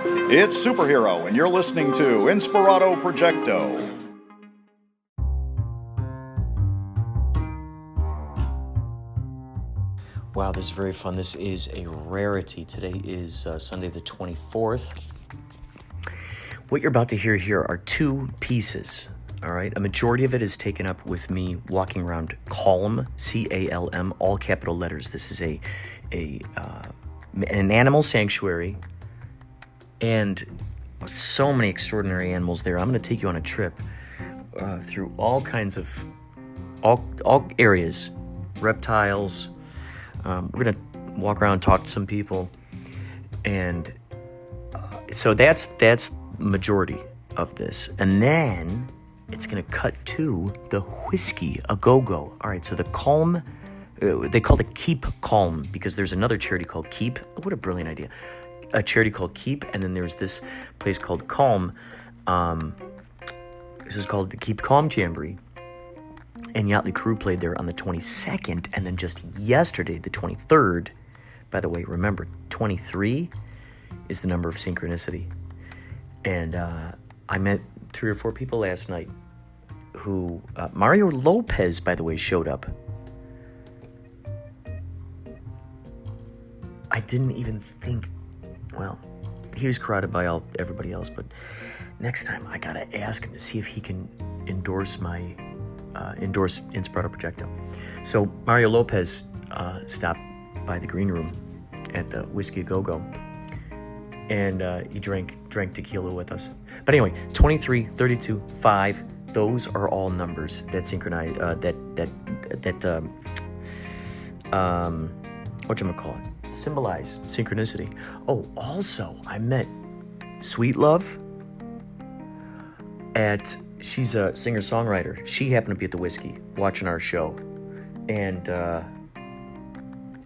It's Superhero, and you're listening to Inspirado Projecto. Wow, this is very fun. This is a rarity. Today is Sunday the 24th. What you're about to hear here are two pieces, all right? A majority of it is taken up with me walking around Calm, C-A-L-M, all capital letters. This is an animal sanctuary, and so many extraordinary animals there. I'm going to take you on a trip through all kinds of, all areas, reptiles. We're going to walk around and talk to some people. And so that's majority of this. And then it's going to cut to the whiskey a go-go. All right, so the Calm, they call it Keep Calm because there's another charity called Keep. What a brilliant idea. A charity called Keep, and then there's this place called Calm. This is called the Keep Calm Jamboree. And Yachtley crew played there on the 22nd, and then just yesterday, the 23rd. By the way, remember, 23 is the number of synchronicity. And I met 3 or 4 people last night who... Mario Lopez, by the way, showed up. I didn't even think... Well, he was crowded by everybody else, but next time I gotta ask him to see if he can endorse Inspirado Projecto. So Mario Lopez stopped by the green room at the Whiskey Go-Go, and he drank tequila with us. But anyway, 23, 32, 5, those are all numbers that synchronize, whatchamacallit, symbolize synchronicity. Oh, also, I met Sweet Love she's a singer-songwriter. She happened to be at the Whiskey watching our show. And I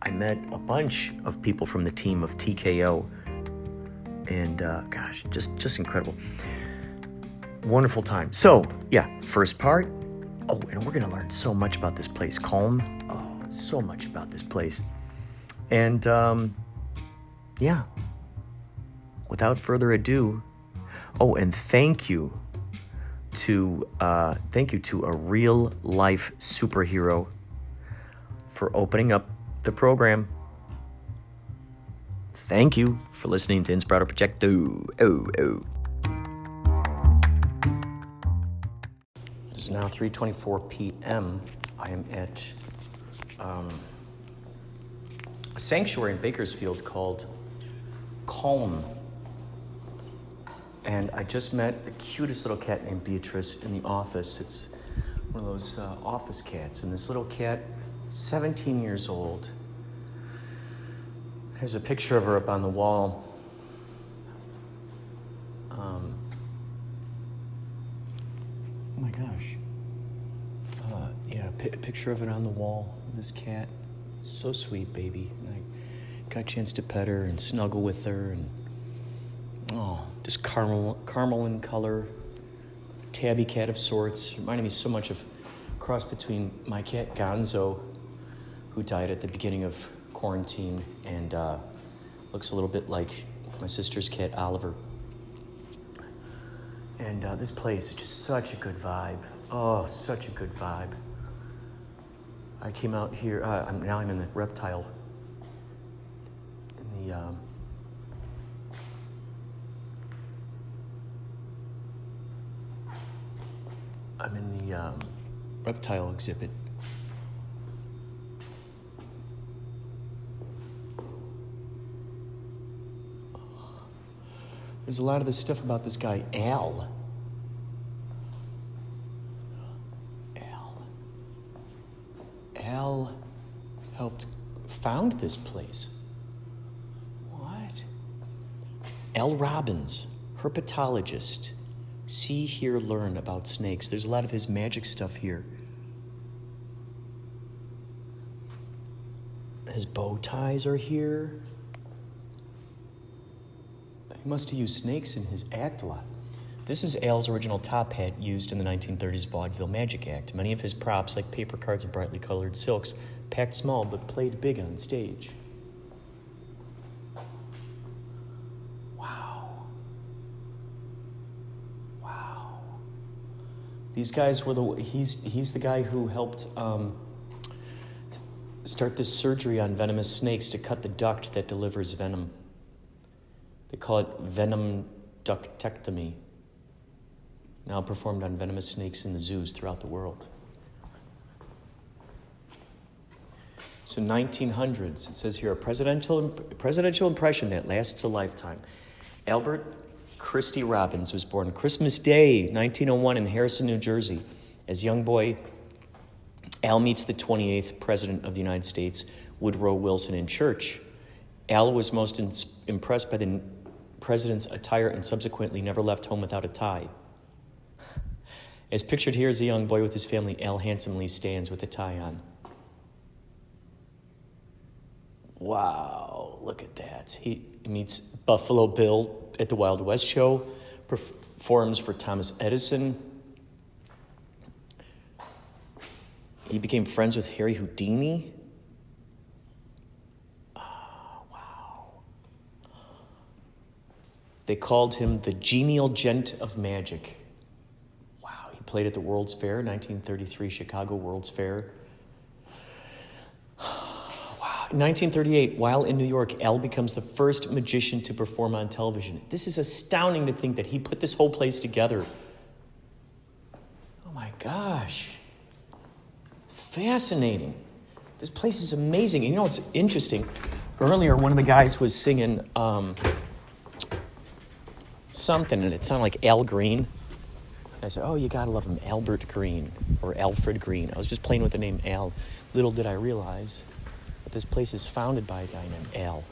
met a bunch of people from the team of TKO. And gosh, just incredible. Wonderful time. So, yeah, first part. Oh, and we're going to learn so much about this place. Calm. Oh, so much about this place. And, yeah. Without further ado. Oh, and thank you to a real life superhero for opening up the program. Thank you for listening to Inspirado Projecto. Oh. It is now 3:24 p.m. I am at a sanctuary in Bakersfield called Calm. And I just met the cutest little cat named Beatrice in the office. It's one of those office cats. And this little cat, 17 years old. There's a picture of her up on the wall. Oh my gosh. A picture of it on the wall. This cat. So sweet, baby. And I got a chance to pet her and snuggle with her and just caramel in color, tabby cat of sorts. Reminded me so much of a cross between my cat Gonzo, who died at the beginning of quarantine, and looks a little bit like my sister's cat Oliver. And this place is just such a good vibe. Oh, such a good vibe. I came out here, I'm in the reptile, in the... I'm in the reptile exhibit. There's a lot of this stuff about this guy, Al. Al helped found this place. What? L. Robbins, herpetologist. See, hear, learn about snakes. There's a lot of his magic stuff here. His bow ties are here. He must have used snakes in his act a lot. This is Al's original top hat used in the 1930s vaudeville magic act. Many of his props, like paper cards and brightly colored silks, packed small but played big on stage. Wow. These guys were he's the guy who helped start this surgery on venomous snakes to cut the duct that delivers venom. They call it venom ductectomy. Now performed on venomous snakes in the zoos throughout the world. So 1900s, it says here, a presidential impression that lasts a lifetime. Albert Christie Robbins was born Christmas Day, 1901 in Harrison, New Jersey. As young boy, Al meets the 28th President of the United States, Woodrow Wilson, in church. Al was most impressed by the president's attire and subsequently never left home without a tie. As pictured here as a young boy with his family, Al handsomely stands with a tie on. Wow, look at that. He meets Buffalo Bill at the Wild West show, performs for Thomas Edison. He became friends with Harry Houdini. Oh, wow. They called him the genial gent of magic. Wow, he played at the World's Fair, 1933 Chicago World's Fair. In 1938, while in New York, Al becomes the first magician to perform on television. This is astounding to think that he put this whole place together. Oh my gosh. Fascinating. This place is amazing. You know what's interesting? Earlier, one of the guys was singing something, and it sounded like Al Green. I said, oh, you gotta love him, Albert Green, or Alfred Green. I was just playing with the name Al. Little did I realize this place is founded by a guy named Al.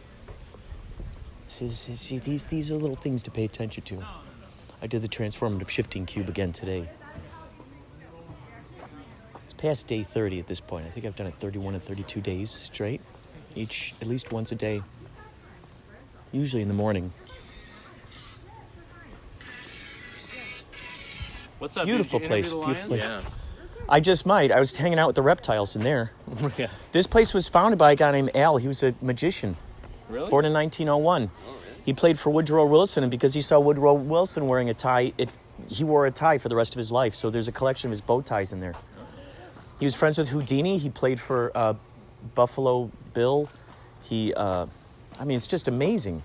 See, these are little things to pay attention to. I did the transformative shifting cube again today. It's past day 30 at this point. I think I've done it 31 and 32 days straight, each at least once a day, usually in the morning. What's up? Beautiful place, beautiful place. Yeah. I just might. I was hanging out with the reptiles in there. Yeah. This place was founded by a guy named Al. He was a magician. Really? Born in 1901. Oh, really? He played for Woodrow Wilson, and because he saw Woodrow Wilson wearing a tie, he wore a tie for the rest of his life. So there's a collection of his bow ties in there. He was friends with Houdini. He played for Buffalo Bill. It's just amazing.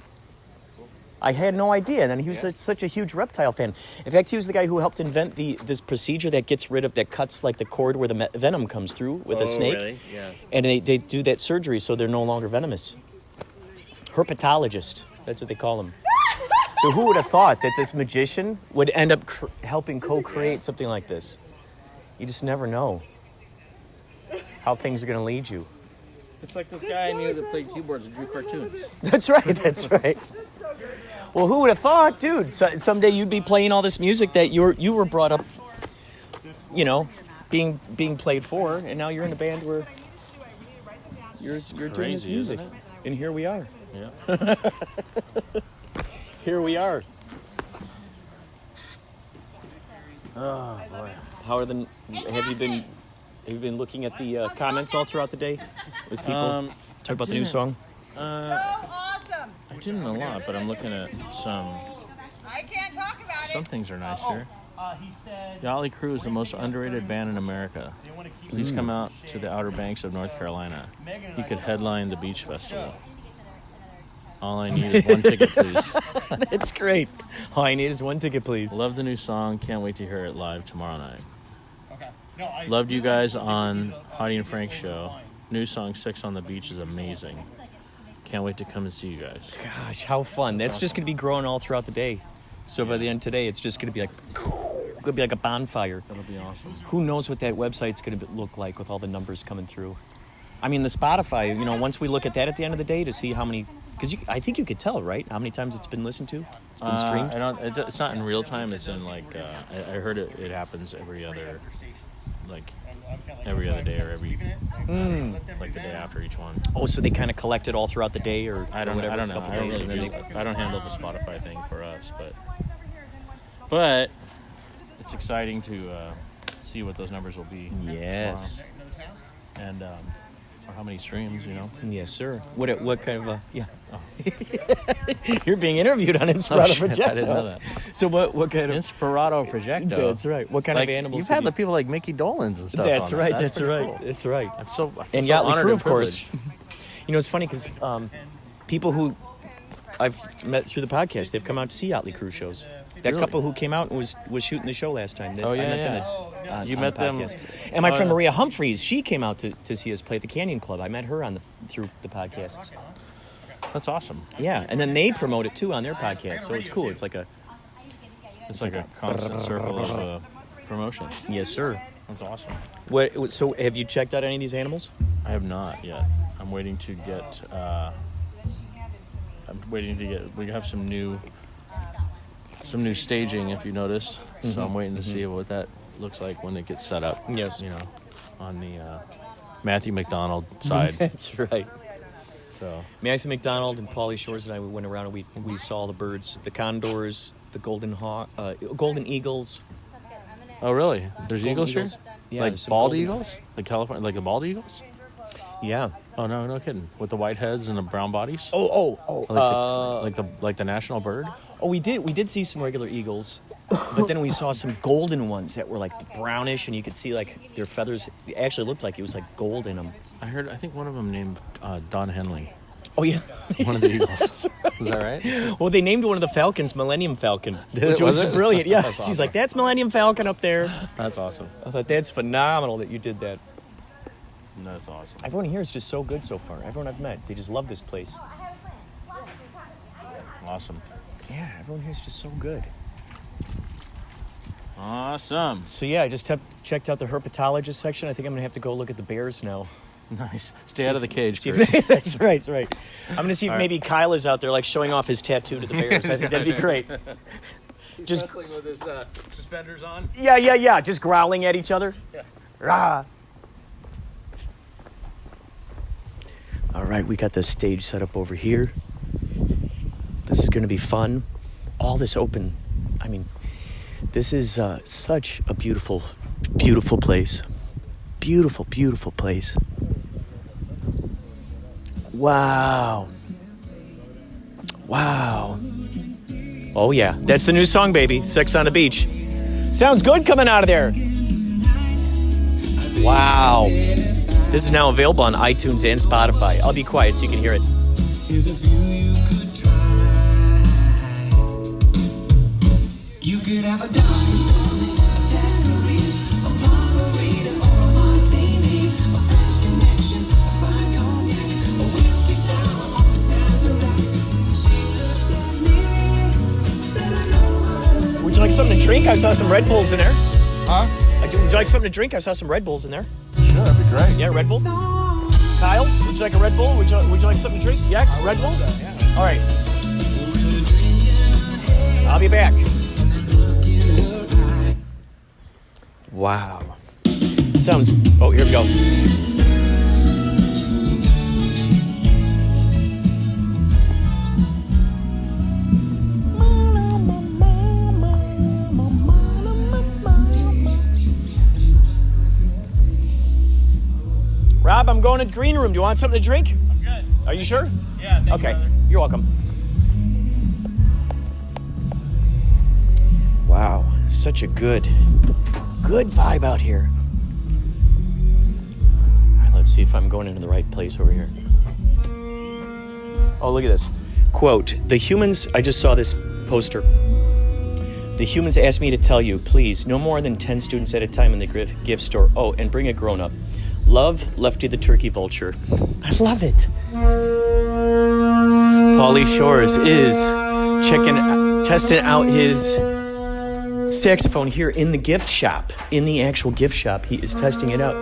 I had no idea, and he was such a huge reptile fan. In fact, he was the guy who helped invent this procedure that cuts like the cord where the venom comes through with a snake. Really? Yeah. And they do that surgery so they're no longer venomous. Herpetologist, that's what they call him. So who would have thought that this magician would end up helping co-create something like this? You just never know how things are going to lead you. It's like this guy I knew that played keyboards and drew cartoons. That's right. Well, who would have thought, dude? Someday you'd be playing all this music that you were brought up, being played for, and now you're in a band where you're doing this music, and here we are. Yeah. Here we are. Oh boy. Have you been looking at the comments all throughout the day with people talk about the new song? So awesome. I didn't a lot, but I'm looking at some. I can't talk about Some it. things are nice here. He said Yachtley Crew is the most underrated band in America. they want to keep Please come out to the Outer Banks of North Carolina. You could headline the beach festival. All I need is one ticket, please. That's great. All I need is one ticket, please. Love the new song. Can't wait to hear it live tomorrow night. Okay. No, I Loved you guys on Hottie and Frank's show. New song 6 on the Beach is amazing. Can't wait to come and see you guys. Gosh, how fun. That's just going to be growing all throughout the day. So by the end of today, it's just going to be like a bonfire. That'll be awesome. Who knows what that website's going to look like with all the numbers coming through. I mean, the Spotify, once we look at that at the end of the day to see how many, because I think you could tell, right? How many times it's been listened to? It's been streamed? It's not in real time. It's in I heard it happens every other day or like the day after each one. Oh, so they kind of collect it all throughout the day or I don't know. I don't handle the Spotify thing for us, but it's exciting to see what those numbers will be. Yes. tomorrow. And Or how many streams, you know? Yes, sir. What kind of yeah? Oh. You're being interviewed on Inspirado Projecto. I didn't know that. So what kind of Inspirado Projecto. That's right. What kind like, of animals? You've had the people like Mickey Dolenz and stuff. That's on right. That. That's right. Cool. That's right. I feel And so Yachtley honored crew, and of course. privileged. You know, it's funny because people who I've met through the podcast, they've come out to see Yachtley crew shows. That Really? couple who came out and was shooting the show last time. Oh, yeah, I met yeah. them You on met the them- podcast. And my oh, friend yeah. Maria Humphreys, she came out to see us play at the Canyon Club. I met her through the podcasts. That's awesome. Yeah, and then they promote it too on their podcast, so it's cool. It's like a It's like a constant circle of promotion. yes, sir. That's awesome. So have you checked out any of these animals? I have not yet. I'm waiting to get. We have some new staging, if you noticed. So I'm waiting to see what that looks like when it gets set up. Yes. You know, on the Matthew McDonald side. That's right. So Matthew McDonald and Paulie Shores and I went around and we saw all the birds, the condors, the golden eagles. Oh, really? There's Golden eagles here? eagles. Yeah, like there's some bald golden- eagles? Like California, like the bald eagles? Yeah. Oh, no kidding. With the white heads and the brown bodies? Oh. Like the national bird? Oh, we did see some regular eagles, but then we saw some golden ones that were like brownish, and you could see like their feathers. It actually looked like it was like gold in them. I think one of them named Don Henley. Oh yeah, One of the eagles. That's right. Is that right? Well, they named one of the falcons Millennium Falcon, Did which it? was Was it? brilliant. Yeah, That's she's awesome. like, "That's Millennium Falcon up there." That's awesome. I thought that's phenomenal that you did that. That's awesome. Everyone here is just so good so far. Everyone I've met, they just love this place. Awesome. Yeah, everyone here is just so good. Awesome. So yeah, I just checked out the herpetologist section. I think I'm gonna have to go look at the bears now. Nice. Stay out of the cage, See Kurt. if, that's right, that's right. I'm gonna see if All right. maybe Kyle is out there like showing off his tattoo to the bears. I think that'd be great. Just Wrestling with his suspenders on. yeah, just growling at each other. Yeah. Rah. All right, we got the stage set up over here. This is gonna be fun. All this open. I mean, this is such a beautiful, beautiful place. Beautiful, beautiful place. Wow. Wow. Oh, yeah. That's the new song, baby. Sex on the Beach. Sounds good coming out of there. Wow. This is now available on iTunes and Spotify. I'll be quiet so you can hear it. Here's a few you could try. You could have a Dolly Stone, a daiquiri, a margarita, or a martini, a French connection, a fine cognac, a whiskey sour, or a Sazerac. She looked at me, said I know Would you like something to drink? I saw some Red Bulls in there. Huh? Would you like something to drink? I saw some Red Bulls in there. Sure, that'd be great. Yeah, Red Bull. song. Kyle, would you like a Red Bull? Would you like something to drink? Yeah, Red Bull? All right. I'll be back. Wow. Sounds... Oh, here we go. Rob, I'm going to the green room. Do you want something to drink? I'm good. Are you sure? Yeah, thank you, Okay, brother. you're welcome. Wow, such a good vibe out here. All right, let's see if I'm going into the right place over here. Oh, look at this. Quote, the humans, I just saw this poster. The humans asked me to tell you, please, no more than 10 students at a time in the gift store. Oh, and bring a grown-up. Love, Lefty the Turkey Vulture. I love it. Paulie Shores is testing out his saxophone here in the gift shop. In the actual gift shop, he is testing it out.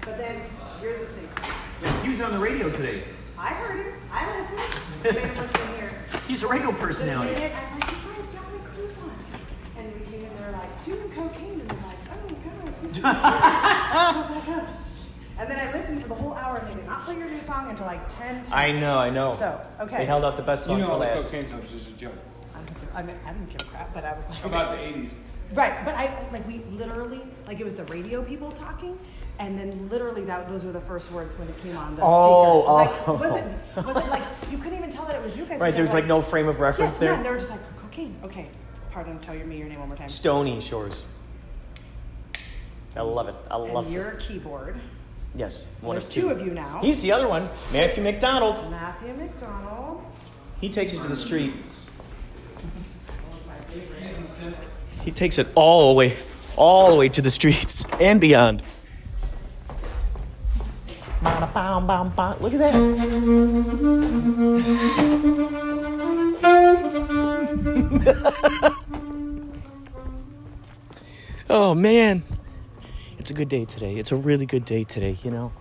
But then, here's the secret. He was on the radio today. I heard him. I listened. I made him listen here. He's a radio And personality. I was like, you guys, y'all have cruise on. And we came in there like, doing cocaine. And I'm like, oh, God, this And then I listened for the whole hour, and they did not play your new song until like 10. I know. So, okay. They held out the best song You know for all the last. cocaine songs is a joke. I didn't give a crap, but I was like... About the 80s. Right, but we literally, like, it was the radio people talking, and then literally those were the first words when it came on the speaker. It was like, you couldn't even tell that it was you guys. Right, there's like no frame of reference there. Yeah, they were just like, cocaine. Okay, pardon, tell me your name one more time. Stony Shores. I love it. I love it. And your keyboard. Yes, There's two of you now. He's the other one, Matthew McDonald. Matthew McDonald. He takes it to the streets. He takes it all the way to the streets and beyond. Look at that. Oh man, it's a good day today. It's a really good day today, you know.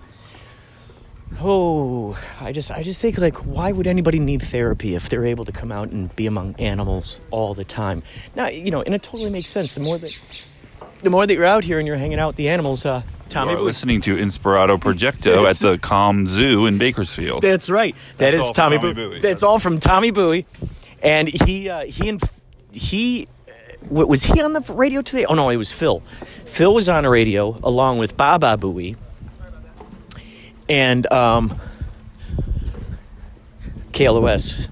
Oh, I just think, like, why would anybody need therapy if they're able to come out and be among animals all the time? Now, you know, and it totally makes sense. The more that you're out here and you're hanging out with the animals, Tommy. You are listening to Inspirado Projecto at the Calm Zoo in Bakersfield. That's right. That's all Tommy Tommy Bowie. Bowie. That's all from Tommy Bowie, and he was he on the radio today? Oh no, it was Phil. Phil was on the radio along with Baba Booey. And KLOS,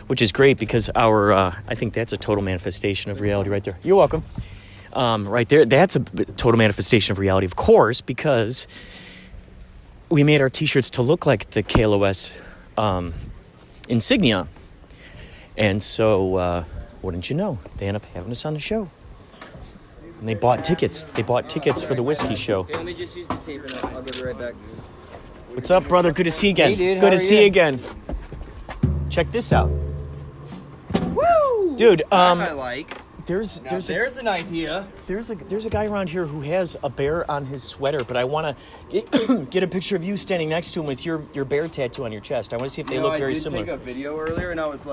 which is great because I think that's a total manifestation of reality right there. You're welcome. Right there, that's a total manifestation of reality, of course, because we made our T-shirts to look like the KLOS insignia. And so, wouldn't you know, they end up having us on the show. And they bought tickets. They bought tickets for the whiskey show. Okay, let me just use the tape and I'll give it right back. What's up, brother? Good to see you again. Hey, dude, good to how are see you? you again. Check this out. Woo! Dude, I like. there's an idea. a guy around here who has a bear on his sweater, but I want to get a picture of you standing next to him with your bear tattoo on your chest. I want to see if they look very similar. I did take a video earlier, and I was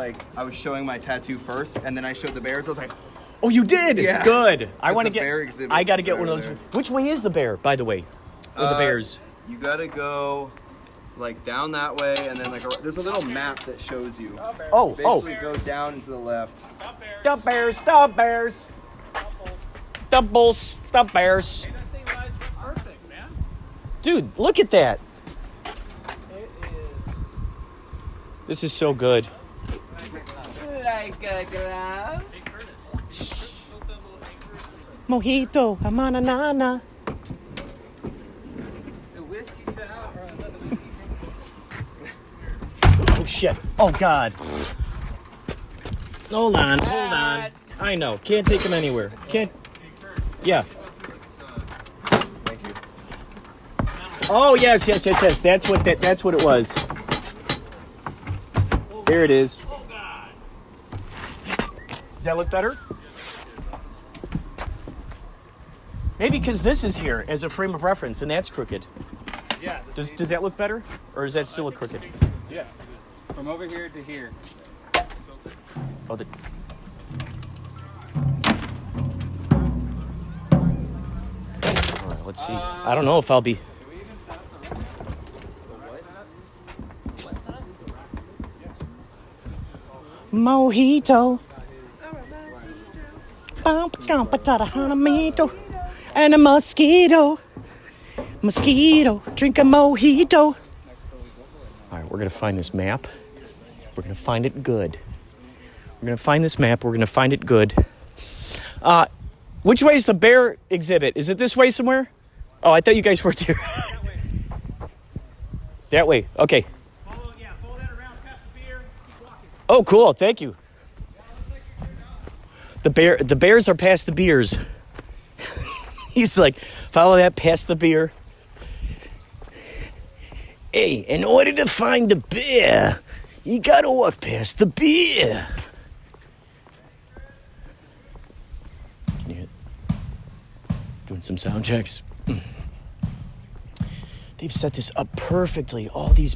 showing my tattoo first, and then I showed the bears. I was like, Oh, you did? Yeah. Good. I want to the get. bear exhibit I got to get over one of those. there. Which way is the bear, by the way? Or the bears? you gotta go like down that way, and then there's a little map that shows you. Basically go down and to the left. The bears, the bears. The bulls, the bears. Hey, that thing rides perfect, man. Dude, look at that. It is. This is so good. Like a glove. Hey, Curtis. Mojito, amanana. The whiskey sour or another whiskey drink. Oh shit. Oh god. Hold on. I know. Can't take him anywhere. Can't. Yeah. Thank you. Oh yes. That's what it was. There it is. Does that look better? Maybe because this is here as a frame of reference and that's crooked. Yeah. Does that look better? Or is that still a crooked? Yes. From over here to here. Oh, the... All right, let's see. I don't know if I'll be... Mojito. And a mosquito. Drink a mojito. All right, we're going to find this map. We're going to find it good. We're going to find this map. We're going to find it good. Which way is the bear exhibit? Is it this way somewhere? Oh, I thought you guys were here. That way. Okay. Follow that around, pass the beer, keep walking. Oh, cool. Thank you. The bears are past the beers. He's like, follow that past the beer. Hey, in order to find the bear, you gotta walk past the beer. Can you hear it? Doing some sound checks. They've set this up perfectly. All these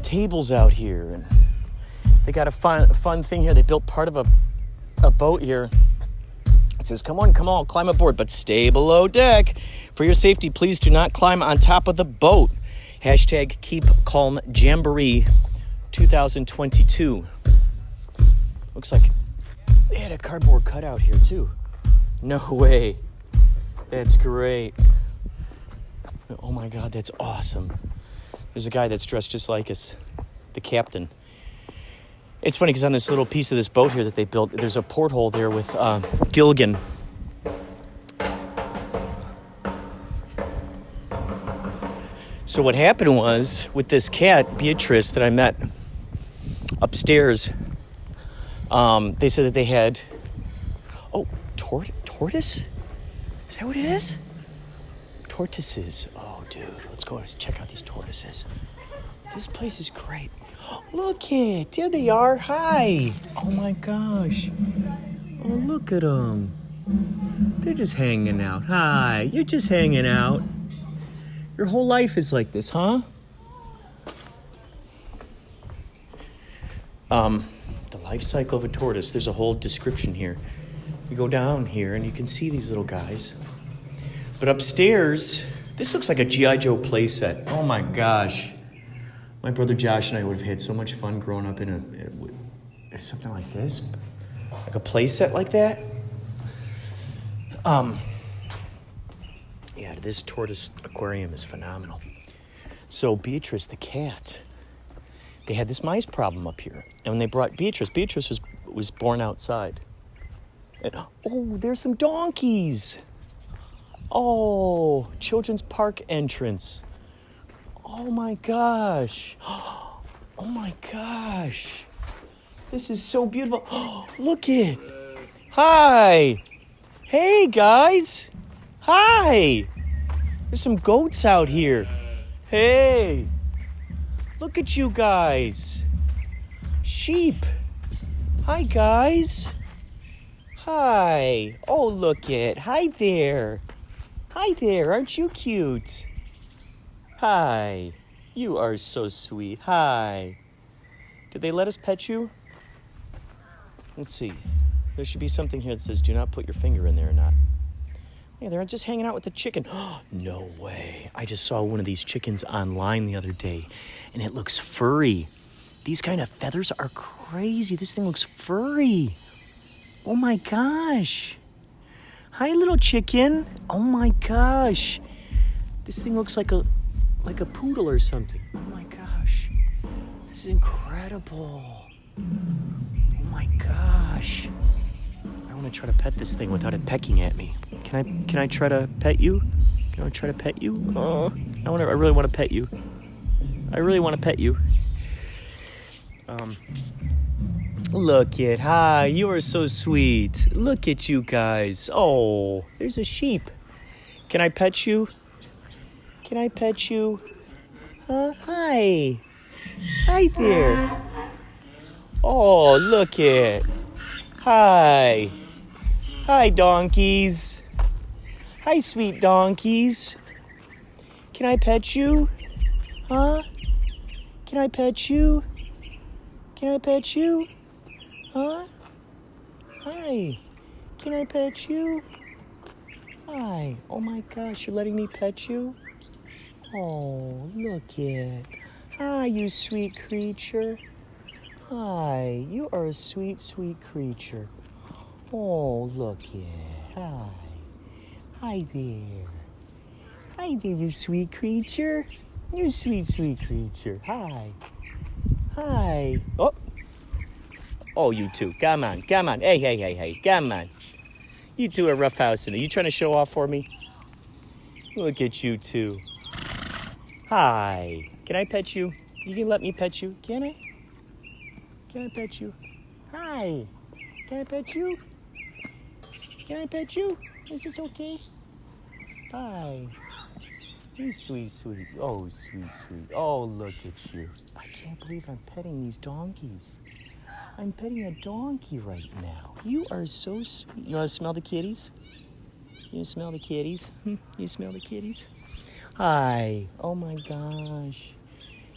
tables out here, and they got a fun thing here. They built part of a boat here. It says, come on, climb aboard, but stay below deck. For your safety, please do not climb on top of the boat. Hashtag Keep Calm Jamboree 2022. Looks like they had a cardboard cutout here, too. No way. That's great. Oh, my God, that's awesome. There's a guy that's dressed just like us, the captain. It's funny because on this little piece of this boat here that they built, there's a porthole there with Gilligan. So what happened was, with this cat, Beatrice, that I met upstairs, they said that they had... Oh, tortoise? Is that what it is? Tortoises. Oh, dude, let's go check out these tortoises. This place is great. Look it, there they are. Hi. Oh my gosh. Oh, look at them. They're just hanging out. Hi, you're just hanging out. Your whole life is like this, huh? The life cycle of a tortoise. There's a whole description here. You go down here and you can see these little guys. But upstairs, this looks like a G.I. Joe playset. Oh my gosh. My brother Josh and I would have had so much fun growing up in something like this. Like a playset like that. Yeah, this tortoise aquarium is phenomenal. So Beatrice, the cat, they had this mice problem up here. And when they brought Beatrice was born outside. And, oh, there's some donkeys. Oh, children's park entrance. Oh my gosh. Oh my gosh. This is so beautiful. Oh, look it. Hi. Hey guys. Hi. There's some goats out here. Hey. Look at you guys. Sheep. Hi guys. Hi. Oh, look it. Hi there. Hi there. Aren't you cute? Hi. You are so sweet. Hi. Did they let us pet you? Let's see. There should be something here that says, do not put your finger in there or not. Yeah, they're just hanging out with the chicken. No way. I just saw one of these chickens online the other day, and it looks furry. These kind of feathers are crazy. This thing looks furry. Oh my gosh. Hi, little chicken. Oh my gosh. This thing looks like a poodle or something. Oh my gosh. This is incredible. Oh my gosh. I want to try to pet this thing without it pecking at me. Can I try to pet you? Can I try to pet you? Oh, I really want to pet you. I really want to pet you. Look it. Hi, you are so sweet. Look at you guys. Oh, there's a sheep. Can I pet you? Can I pet you? Hi. Hi there. Oh, look it. Hi. Hi, donkeys. Hi, sweet donkeys. Can I pet you? Huh? Can I pet you? Can I pet you? Huh? Hi. Can I pet you? Hi. Oh my gosh, you're letting me pet you? Oh, look it. Hi, you sweet creature. Hi, you are a sweet, sweet creature. Oh, look it. Hi. Hi there. Hi there, you sweet creature. You sweet, sweet creature. Hi. Hi. Oh. Oh, you two. Come on. Come on. Hey. Come on. You two are roughhousing it. You trying to show off for me? Look at you two. Hi. Can I pet you? You can let me pet you? Can I? Can I pet you? Hi. Can I pet you? Can I pet you? Is this okay? Hi. You sweet, sweet. Oh, sweet, sweet. Oh, look at you. I can't believe I'm petting these donkeys. I'm petting a donkey right now. You are so sweet. You want to smell the kitties? You smell the kitties? You smell the kitties? Hi. Oh my gosh.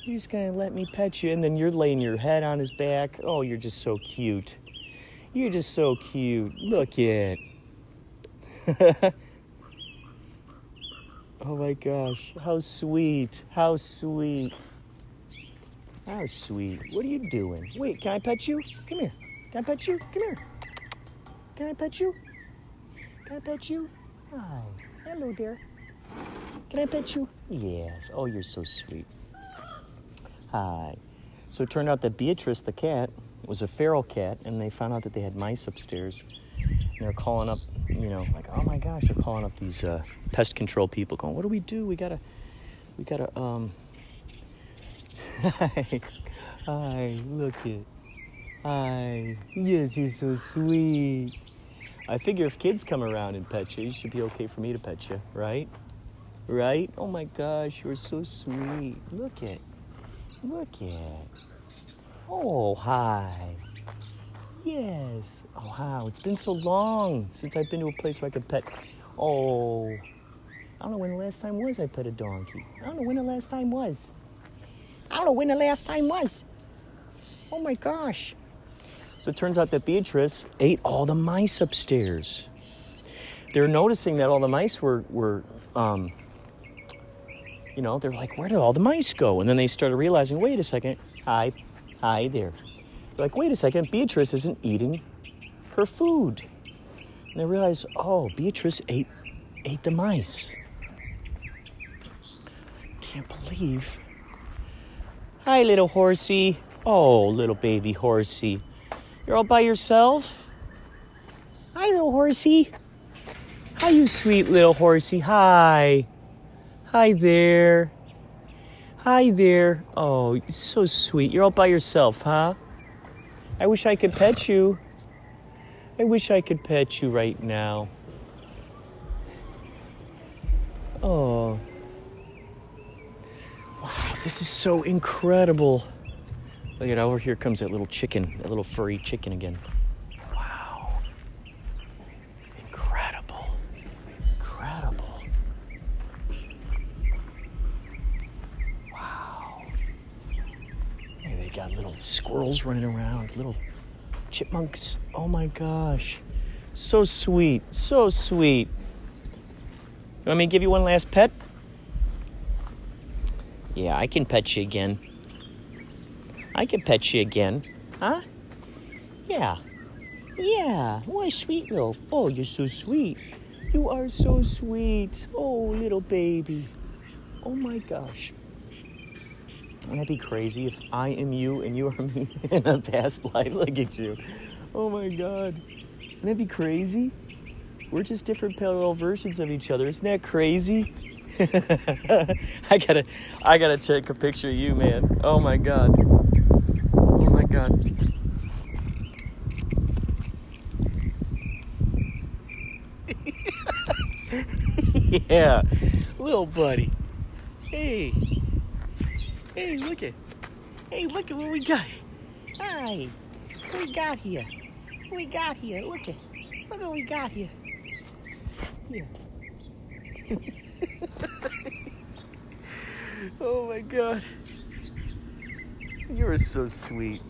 You're just going to let me pet you, and then you're laying your head on his back. Oh, you're just so cute. You're just so cute. Look it. Oh my gosh, how sweet, how sweet. How sweet. What are you doing? Wait, can I pet you? Come here. Can I pet you? Come here. Can I pet you? Can I pet you? Hi. Hello, dear. Can I pet you? Yes. Oh, you're so sweet. Hi. So it turned out that Beatrice, the cat, was a feral cat, and they found out that they had mice upstairs. And they're calling up, like, oh my gosh, they're calling up these pest control people going, what do? We gotta, Hi, look it. Hi. Yes, you're so sweet. I figure if kids come around and pet you, it should be okay for me to pet you, right? Right? Oh my gosh, you're so sweet. Look it. Oh, hi. Yes. Oh, wow. It's been so long since I've been to a place where I could pet. Oh. I don't know when the last time was I pet a donkey. I don't know when the last time was. Oh my gosh. So it turns out that Beatrice ate all the mice upstairs. They were noticing that all the mice were they're like, where did all the mice go? And then they started realizing, wait a second. Hi there. They're like, wait a second, Beatrice isn't eating her food. And they realized, oh, Beatrice ate the mice. Can't believe. Hi, little horsey. Oh, little baby horsey. You're all by yourself? Hi, little horsey. Hi, you sweet little horsey. Hi. Hi there. Hi there. Oh, you're so sweet. You're all by yourself, huh? I wish I could pet you. I wish I could pet you right now. Oh. Wow, this is so incredible. Look at over here comes that little chicken, that little furry chicken again. Wow. Incredible. Wow. And they got little squirrels running around, little chipmunks. Oh my gosh. So sweet. You want me to give you one last pet? Yeah, I can pet you again. Huh? Yeah. What a sweet little... Oh, you're so sweet. You are so sweet. Oh, little baby. Oh, my gosh. Wouldn't that be crazy if I am you and you are me in a past life? Look at you. Oh, my God. Wouldn't that be crazy? We're just different parallel versions of each other. Isn't that crazy? I gotta take a picture of you, man. Oh my god. Yeah, little buddy. Hey, look at what we got. Hi, what we got here? Look what we got here. Here. Oh my god. You're so sweet.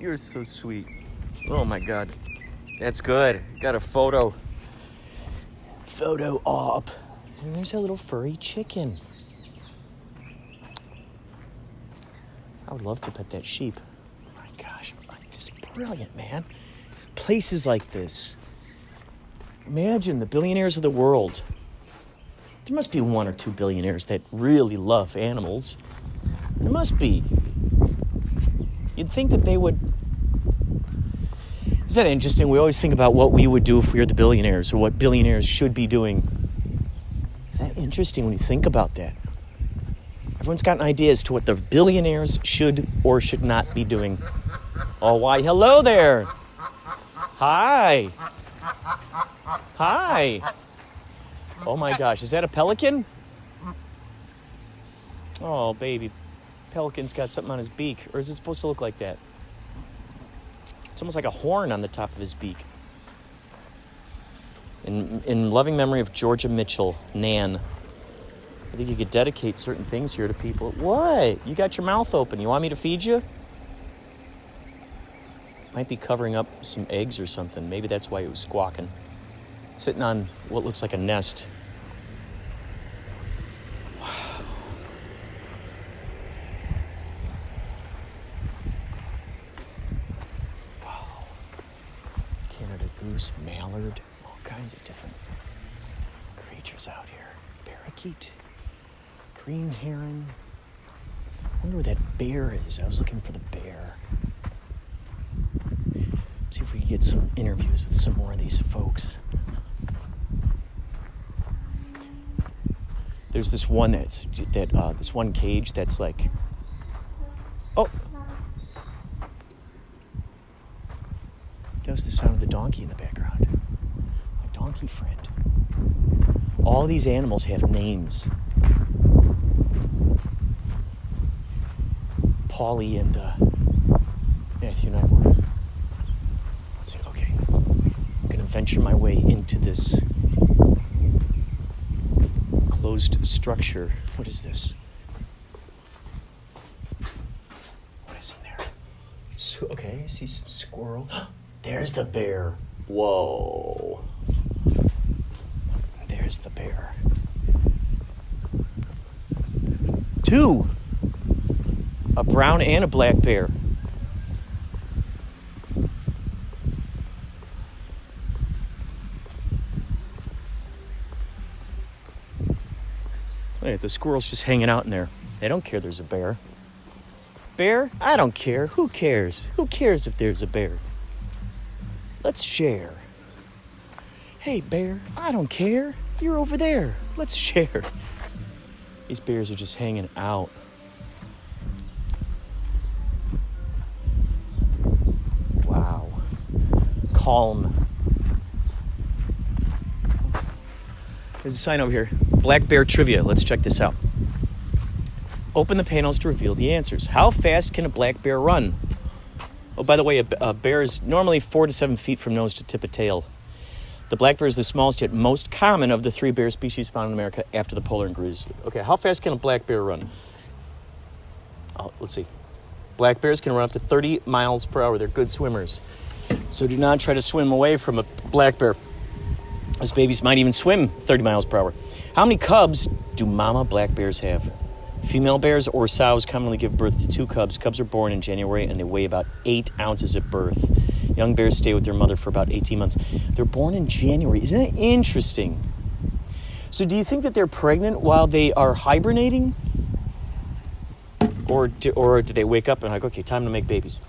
Oh my god. That's good. Got a photo op. And there's a little furry chicken. I would love to pet that sheep. Oh my gosh. Just brilliant, man. Places like this. Imagine the billionaires of the world. There must be 1 or 2 billionaires that really love animals. There must be. You'd think that they would... Isn't that interesting? We always think about what we would do if we were the billionaires, or what billionaires should be doing. Isn't that interesting when you think about that? Everyone's got an idea as to what the billionaires should or should not be doing. Oh, why, hello there. Hi. Oh my gosh, is that a pelican? Oh, baby. Pelican's got something on his beak. Or is it supposed to look like that? It's almost like a horn on the top of his beak. In loving memory of Georgia Mitchell, Nan. I think you could dedicate certain things here to people. What? You got your mouth open. You want me to feed you? Might be covering up some eggs or something. Maybe that's why he was squawking. sitting on what looks like a nest. Wow. Canada goose, mallard, all kinds of different creatures out here. Parakeet, green heron. I wonder where that bear is. I was looking for the bear. See if we can get some interviews with some more of these folks. There's this one this one cage that's like, oh, that was the sound of the donkey in the background. My donkey friend. All these animals have names. Paulie and Matthew and I were. Let's see. Okay, I'm gonna venture my way into this closed structure. What is this? What is in there? So, okay, I see some squirrel. There's the bear. Whoa. There's the bear. 2. A brown and a black bear. Look at the squirrels just hanging out in there. They don't care there's a bear. Bear? I don't care. Who cares? Who cares if there's a bear? Let's share. Hey, bear, I don't care. You're over there. Let's share. These bears are just hanging out. Wow. Calm. There's a sign over here. Black bear trivia. Let's check this out. Open the panels to reveal the answers. How fast can a black bear run? Oh, by the way, a bear is normally 4 to 7 feet from nose to tip of tail. The black bear is the smallest yet most common of the 3 bear species found in America after the polar and grizzly. Okay, how fast can a black bear run? Oh, let's see. Black bears can run up to 30 miles per hour. They're good swimmers. So do not try to swim away from a black bear. Those babies might even swim 30 miles per hour. How many cubs do mama black bears have? Female bears or sows commonly give birth to 2 cubs. Cubs are born in January and they weigh about 8 ounces at birth. Young bears stay with their mother for about 18 months. They're born in January. Isn't that interesting? So do you think that they're pregnant while they are hibernating? Or do they wake up and like, okay, time to make babies?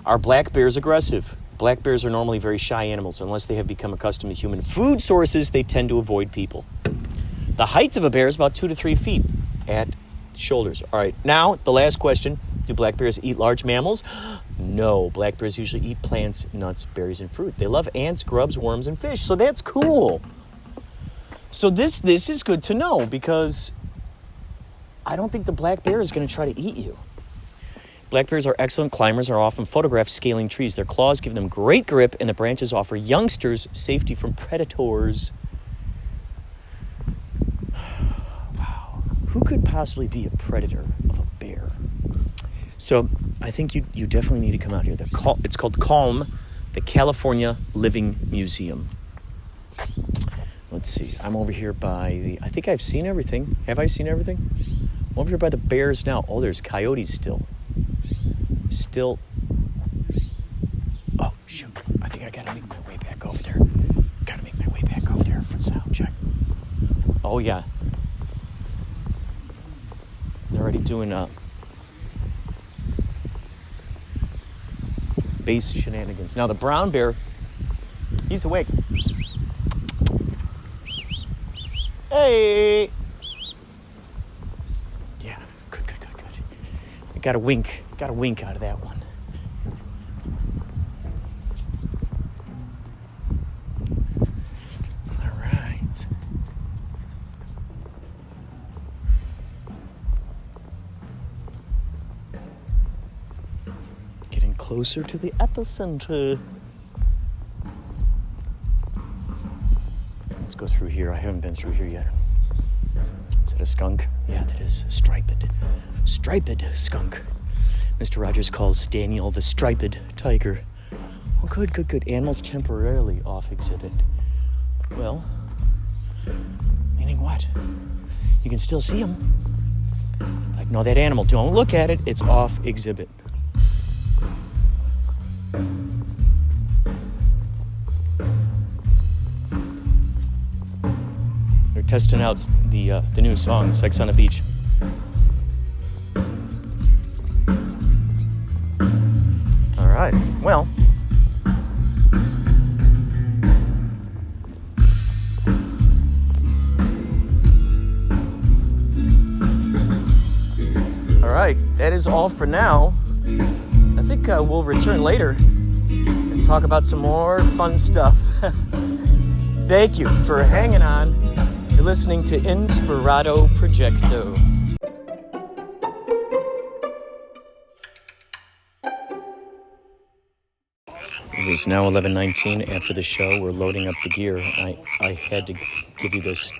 Are black bears aggressive? Black bears are normally very shy animals. Unless they have become accustomed to human food sources, they tend to avoid people. The height of a bear is about 2 to 3 feet at shoulders. All right, now the last question. Do black bears eat large mammals? No, black bears usually eat plants, nuts, berries, and fruit. They love ants, grubs, worms, and fish. So that's cool. So this is good to know because I don't think the black bear is going to try to eat you. Black bears are excellent climbers and are often photographed scaling trees. Their claws give them great grip, and the branches offer youngsters safety from predators. Wow. Who could possibly be a predator of a bear? So I think you definitely need to come out here. It's called CALM, the California Living Museum. Let's see. I'm over here by I think I've seen everything. Have I seen everything? I'm over here by the bears now. Oh, there's coyotes still. Oh, shoot. I think I gotta make my way back over there. For sound check. Oh, yeah. They're already doing bass shenanigans. Now, the brown bear, he's awake. Hey! Yeah, good. I got a wink out of that one. All right. Getting closer to the epicenter. Let's go through here. I haven't been through here yet. Is that a skunk? Yeah, that is a striped skunk. Mr. Rogers calls Daniel the striped tiger. Oh, good. Animals temporarily off exhibit. Well, meaning what? You can still see them. Like, no, that animal, don't look at it. It's off exhibit. They're testing out the new song, Sex on the Beach. All right, well. All right, that is all for now. I think we'll return later and talk about some more fun stuff. Thank you for hanging on. You're listening to Inspirado Projecto. It is now 11:19 after the show. We're loading up the gear. I had to give you this.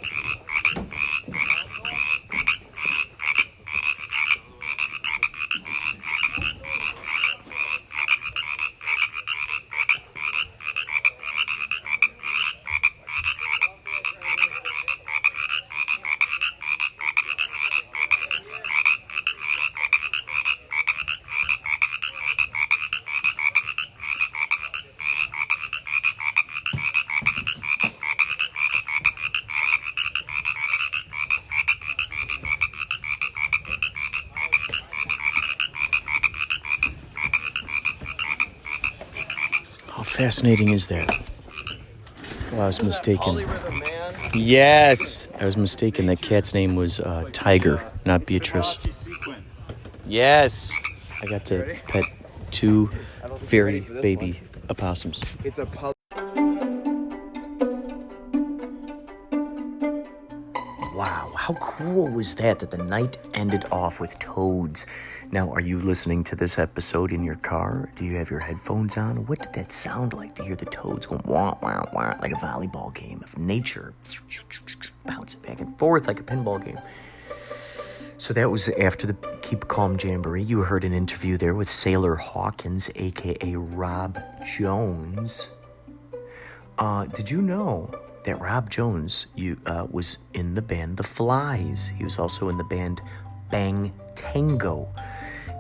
How fascinating is that? Well, I was mistaken. Polyrhythm, man. Yes, I was mistaken. That cat's name was Tiger, not Beatrice. Yes, I got to pet two fairy baby opossums. It's a Wow, how cool was that the night ended off with toads? Now, are you listening to this episode in your car? Do you have your headphones on? What did that sound like to hear the toads going wah, wah, wah, like a volleyball game of nature, bouncing back and forth like a pinball game? So that was after the Keep Calm Jamboree. You heard an interview there with Sailor Hawkins, a.k.a. Rob Jones. Did you know that Rob Jones was in the band The Flies? He was also in the band Bang Tango.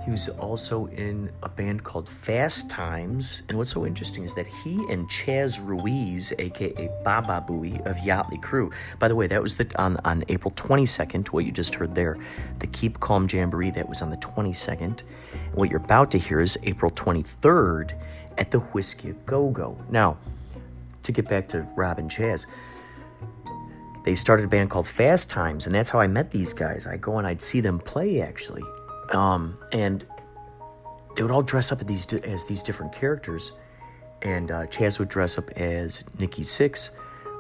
He was also in a band called Fast Times. And what's so interesting is that he and Chaz Ruiz, a.k.a. Baba Booey of Yachtley Crew. By the way, that was on April 22nd, what you just heard there. The Keep Calm Jamboree, that was on the 22nd. And what you're about to hear is April 23rd at the Whiskey A Go-Go. Now, to get back to Rob and Chaz, they started a band called Fast Times, and that's how I met these guys. I go and I'd see them play, actually. And they would all dress up as these different characters. And Chaz would dress up as Nikki Sixx.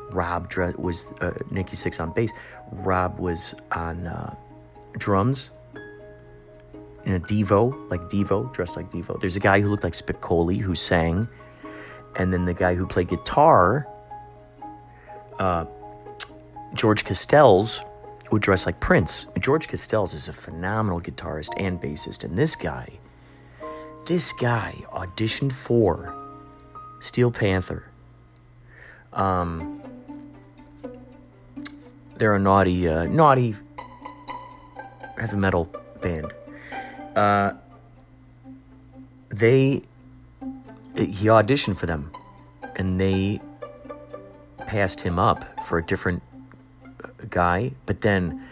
Rob was Nikki Sixx on bass. Rob was on drums. In a Devo, dressed like Devo. There's a guy who looked like Spicoli who sang. And then the guy who played guitar, George Castells, would dress like Prince. And George Castells is a phenomenal guitarist and bassist. And this guy auditioned for Steel Panther. They're a naughty heavy metal band. He auditioned for them, and they passed him up for a different guy, but then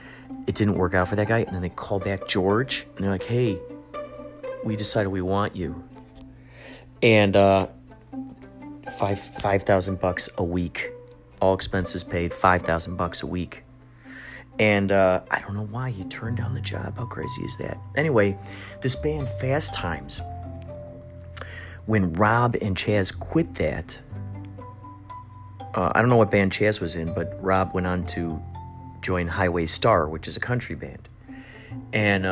it didn't work out for that guy, and then they called back George, and they're like, hey, we decided we want you. And $5,000 a week, all expenses paid, $5,000 a week. And I don't know why he turned down the job. How crazy is that? Anyway, this band Fast Times, when Rob and Chaz quit that, I don't know what band Chaz was in, but Rob went on to join Highway Star, which is a country band. And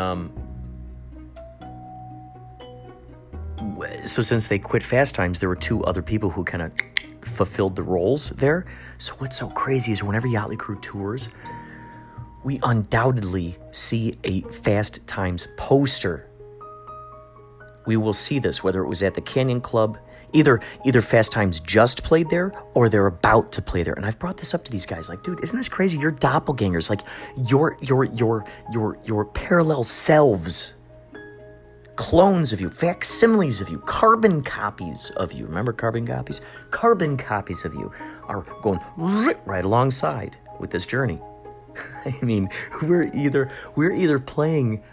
so since they quit Fast Times, there were two other people who kind of fulfilled the roles there. So what's so crazy is whenever Yachtley Crew tours, we undoubtedly see a Fast Times poster. We will see this, whether it was at the Canyon Club Either Fast Times just played there or they're about to play there. And I've brought this up to these guys, like, dude, isn't this crazy? You're doppelgangers, like your parallel selves, clones of you, facsimiles of you, carbon copies of you. Remember carbon copies? Carbon copies of you are going right alongside with this journey. I mean, we're either playing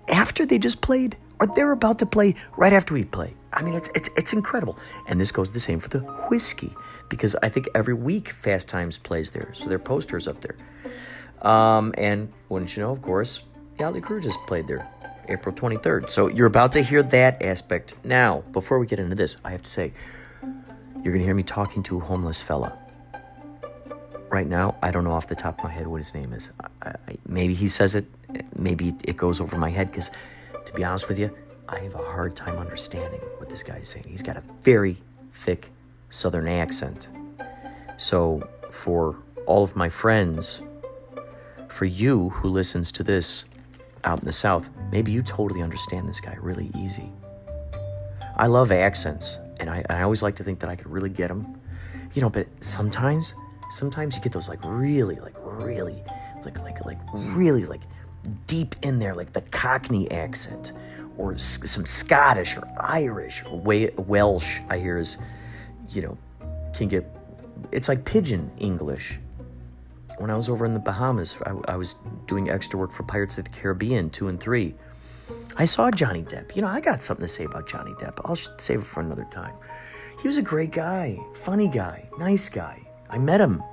after they just played, or they're about to play right after we play. I mean, it's incredible. And this goes the same for the whiskey, because I think every week Fast Times plays there, so their poster's up there. And wouldn't you know, of course, Yachtley Crew just played there, April 23rd. So you're about to hear that aspect. Now, before we get into this, I have to say, you're going to hear me talking to a homeless fella. Right now, I don't know off the top of my head what his name is. Maybe he says it, maybe it goes over my head, because to be honest with you, I have a hard time understanding what this guy is saying. He's got a very thick Southern accent. So for all of my friends, for you who listens to this out in the South, maybe you totally understand this guy really easy. I love accents, and I always like to think that I could really get them. You know, but sometimes you get those really deep in there, like the Cockney accent, or some Scottish or Irish or Welsh. I hear is, can get. It's like pidgin English. When I was over in the Bahamas, I was doing extra work for Pirates of the Caribbean 2 and 3. I saw Johnny Depp. I got something to say about Johnny Depp. I'll save it for another time. He was a great guy, funny guy, nice guy. I met him.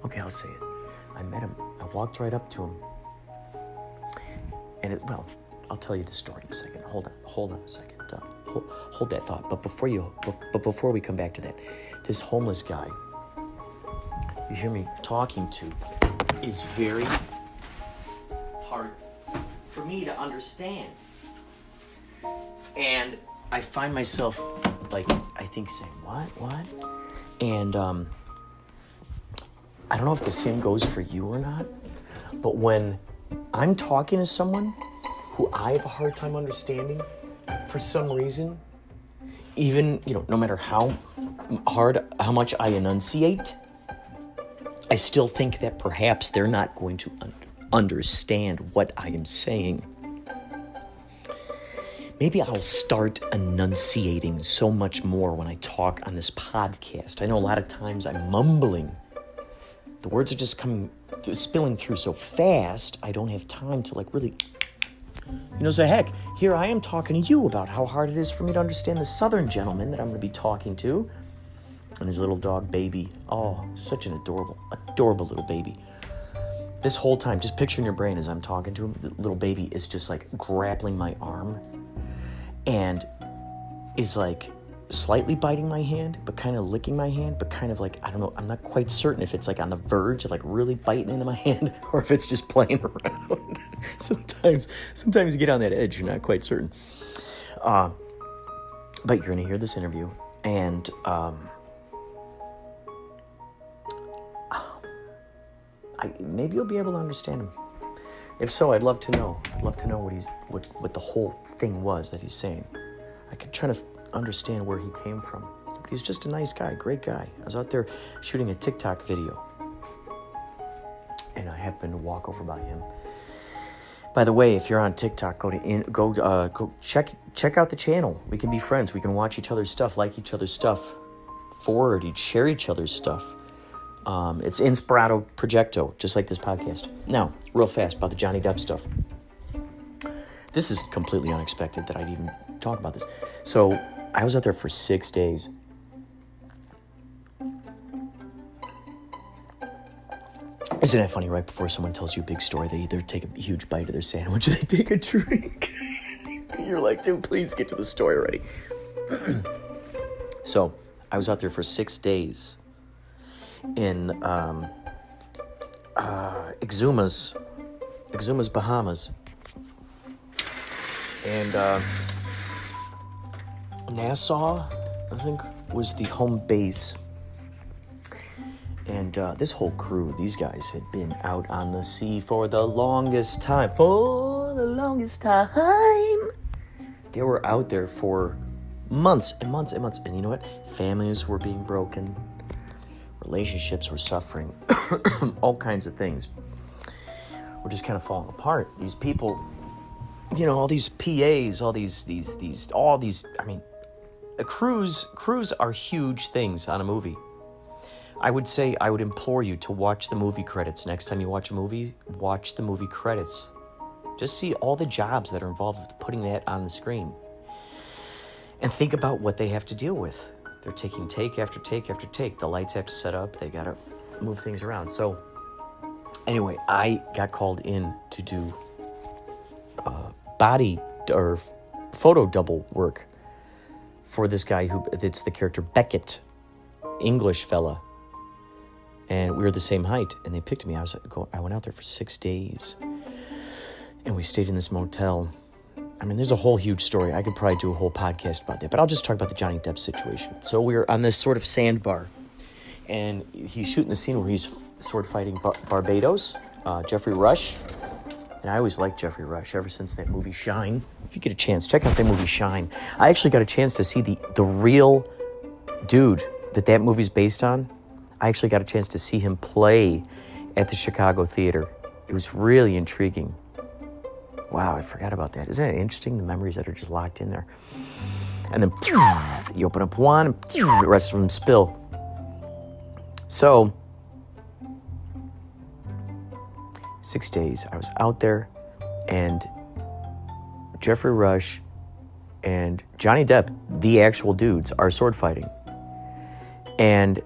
Okay, I'll say it. I met him. I walked right up to him. And I'll tell you the story in a second. Hold on a second. Hold that thought. But before we come back to that, this homeless guy you hear me talking to is very hard for me to understand. And I find myself, I think saying, what? And I don't know if the same goes for you or not, but when I'm talking to someone who I have a hard time understanding for some reason, even, no matter how much I enunciate, I still think that perhaps they're not going to understand what I am saying. Maybe I'll start enunciating so much more when I talk on this podcast. I know a lot of times I'm mumbling. The words are just spilling through so fast, I don't have time to really, so heck, here I am talking to you about how hard it is for me to understand the Southern gentleman that I'm going to be talking to, and his little dog baby. Oh, such an adorable little baby. This whole time, just picture in your brain as I'm talking to him, the little baby is just grappling my arm and is slightly biting my hand, but kind of licking my hand, but kind of I don't know, I'm not quite certain if it's on the verge of really biting into my hand or if it's just playing around. Sometimes you get on that edge, you're not quite certain. But you're going to hear this interview, and maybe you'll be able to understand him. If so, I'd love to know. I'd love to know what the whole thing was that he's saying. I could try to understand where he came from. But he's just a nice guy, great guy. I was out there shooting a TikTok video, and I happened to walk over by him. By the way, if you're on TikTok, go check out the channel. We can be friends. We can watch each other's stuff, like each other's stuff, share each other's stuff. It's Inspirado, Projecto, just like this podcast. Now, real fast about the Johnny Depp stuff. This is completely unexpected that I'd even talk about this. So, I was out there for 6 days. Isn't that funny? Right before someone tells you a big story, they either take a huge bite of their sandwich or they take a drink. You're like, dude, please get to the story already. So, I was out there for 6 days in Exumas, Bahamas. And Nassau, I think, was the home base. And this whole crew, these guys had been out on the sea for the longest time. They were out there for months and months and months. And you know what? Families were being broken. Relationships were suffering. All kinds of things were just kind of falling apart. These people, you know, all these PAs, all these, I mean, crews are huge things on a movie. I would implore you to watch the movie credits. Next time you watch a movie, watch the movie credits. Just see all the jobs that are involved with putting that on the screen. And think about what they have to deal with. They're taking take after take after take. The lights have to set up. They got to move things around. So anyway, I got called in to do body or photo double work for this guy it's the character Beckett, English fella. And we were the same height, and they picked me. I went out there for 6 days, and we stayed in this motel. I mean, there's a whole huge story. I could probably do a whole podcast about that, but I'll just talk about the Johnny Depp situation. So we were on this sort of sandbar, and he's shooting the scene where he's sword fighting Barbados, Jeffrey Rush. And I always liked Jeffrey Rush ever since that movie Shine. If you get a chance, check out that movie Shine. I actually got a chance to see the real dude that movie's based on. I actually got a chance to see him play at the Chicago Theater. It was really intriguing. Wow, I forgot about that. Isn't it interesting, the memories that are just locked in there? And then you open up one, and the rest of them spill. So, 6 days, I was out there, and Jeffrey Rush and Johnny Depp, the actual dudes, are sword fighting. And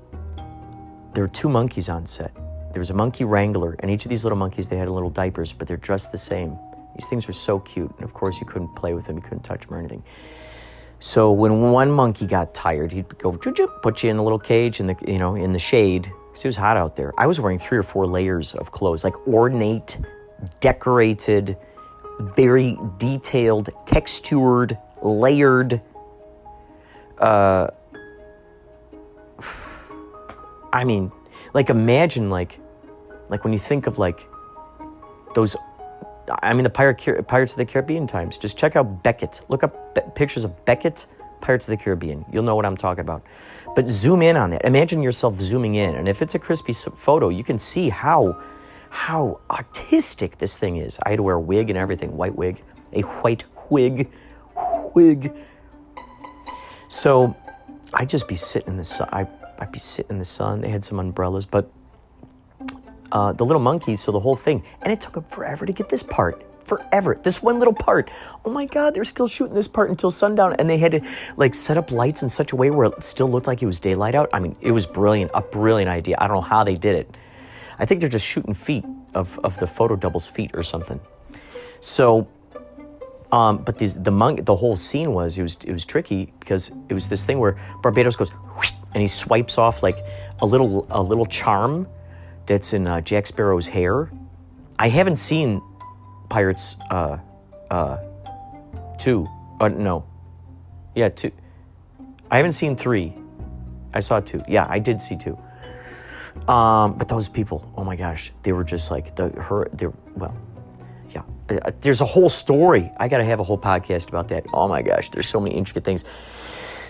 there were 2 monkeys on set. There was a monkey wrangler, and each of these little monkeys, they had little diapers, but they're dressed the same. These things were so cute, and of course you couldn't play with them, you couldn't touch them or anything. So when one monkey got tired, he'd go, put you in a little cage in the shade, because it was hot out there. I was wearing 3 or 4 layers of clothes, like ornate, decorated, very detailed, textured, layered, I mean, like imagine like when you think of like those, I mean the Pirates of the Caribbean times. Just check out Beckett. Look up pictures of Beckett, Pirates of the Caribbean. You'll know what I'm talking about. But zoom in on that. Imagine yourself zooming in, and if it's a crispy photo, you can see how artistic this thing is. I had to wear a wig and everything, white wig, a white wig. So I'd just be sitting in the sun. I'd be sitting in the sun. They had some umbrellas, but the little monkeys, so the whole thing. And it took them forever to get this part. Forever. This one little part. Oh my God, they're still shooting this part until sundown. And they had to like set up lights in such a way where it still looked like it was daylight out. I mean, it was brilliant. A brilliant idea. I don't know how they did it. I think they're just shooting feet of the photo double's feet or something. So, but the whole scene was tricky because it was this thing where Barbados goes whoosh, and he swipes off like a little charm that's in Jack Sparrow's hair. I haven't seen Pirates 2. No. Yeah, 2. I haven't seen 3. I saw 2. Yeah, I did see 2. But those people, oh my gosh, they were just like there's a whole story. I got to have a whole podcast about that. Oh my gosh, there's so many intricate things.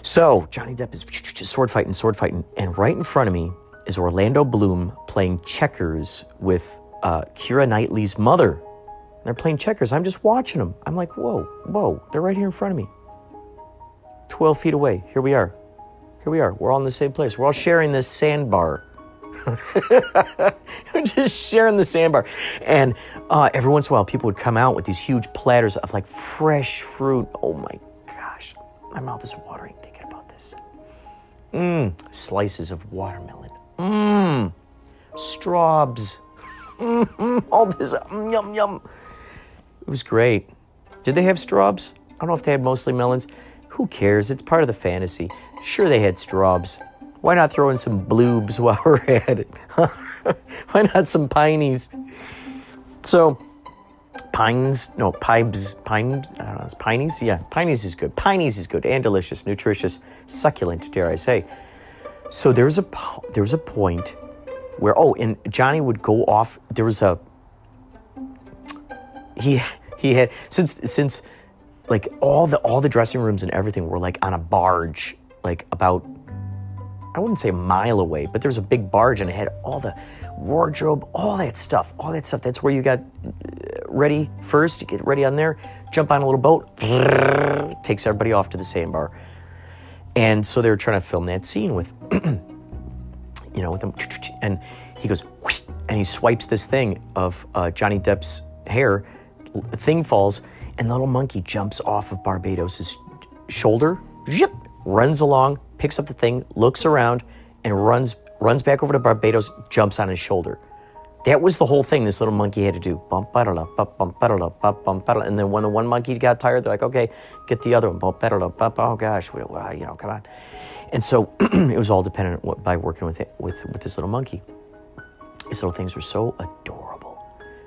So Johnny Depp is just sword fighting, and right in front of me is Orlando Bloom playing checkers with Keira Knightley's mother. And they're playing checkers. I'm just watching them. I'm like, whoa, they're right here in front of me. 12 feet away. Here we are. We're all in the same place. We're all sharing this sandbar. We're just sharing the sandbar. And every once in a while, people would come out with these huge platters of like fresh fruit. Oh my gosh. My mouth is watering thinking about this. Slices of watermelon. Straws. All this. Yum, yum. It was great. Did they have straws? I don't know if they had mostly melons. Who cares? It's part of the fantasy. Sure, they had straws. Why not throw in some bloobs while we're at it? Why not some pineys? So, pines, I don't know, it's pineys? Yeah, pineys is good. Pineys is good and delicious, nutritious, succulent, dare I say. So there was a point where, and Johnny would go off, there was he had, since like all the dressing rooms and everything were like on a barge, like about, I wouldn't say a mile away, but there was a big barge and it had all the wardrobe, all that stuff. That's where you got ready first, to get ready on there, jump on a little boat, takes everybody off to the sandbar. And so they were trying to film that scene with, with them, and he goes, whoosh, and he swipes this thing of Johnny Depp's hair, the thing falls, and the little monkey jumps off of Barbados' shoulder, zip, runs along, picks up the thing, looks around, and runs back over to Barbados, jumps on his shoulder. That was the whole thing this little monkey had to do. Bump, ba-da-da, bump, bump, ba-da-da, bump, bump, ba-da-da. And then when the one monkey got tired, they're like, okay, get the other one. Bump, ba-da-da, bump, oh gosh, come on. And so it was all dependent by working with this little monkey. These little things were so adorable.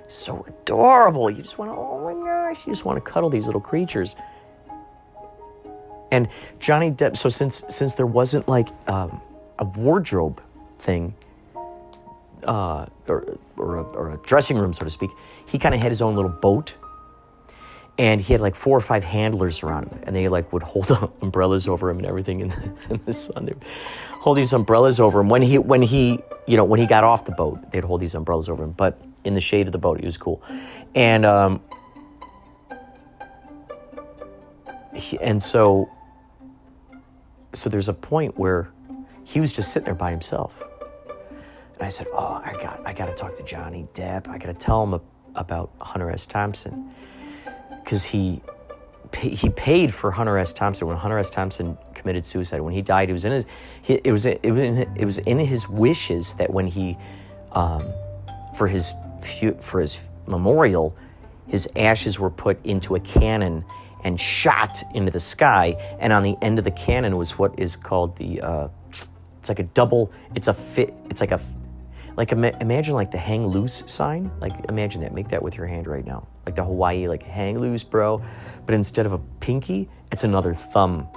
So adorable. You just want to, oh my gosh, you just want to cuddle these little creatures. And Johnny Depp, so since there wasn't like a wardrobe thing, or a dressing room, so to speak, he kind of had his own little boat, and he had like 4 or 5 handlers around him, and they like would hold umbrellas over him and everything in the sun. They would hold these umbrellas over him when he got off the boat. They'd hold these umbrellas over him, but in the shade of the boat, it was cool. And so there's a point where he was just sitting there by himself. And I said, oh, I got to talk to Johnny Depp. I got to tell him about Hunter S. Thompson. Because he paid for Hunter S. Thompson when Hunter S. Thompson committed suicide. When he died, it was in his wishes that when he, for his memorial, his ashes were put into a cannon and shot into the sky. And on the end of the cannon was what is called the, it's like a double, imagine like the hang loose sign. Like imagine that, make that with your hand right now. Like the Hawaii, like hang loose, bro. But instead of a pinky, it's another thumb.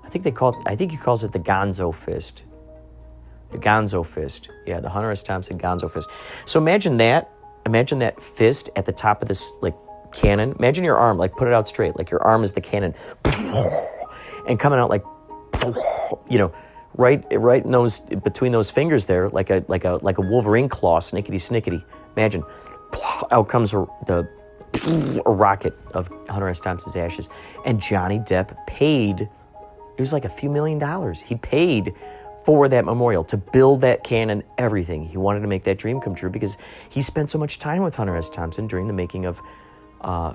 I think he calls it the Gonzo fist. The Gonzo fist. Yeah, the Hunter S. Thompson Gonzo fist. So imagine that fist at the top of this like cannon. Imagine your arm, like put it out straight, like your arm is the cannon. And coming out like, right in those, between those fingers there, like a Wolverine claw, snickety. Imagine, out comes a rocket of Hunter S. Thompson's ashes. And Johnny Depp paid, it was like a few $1 million. He paid for that memorial, to build that cannon, everything. He wanted to make that dream come true because he spent so much time with Hunter S. Thompson during the making of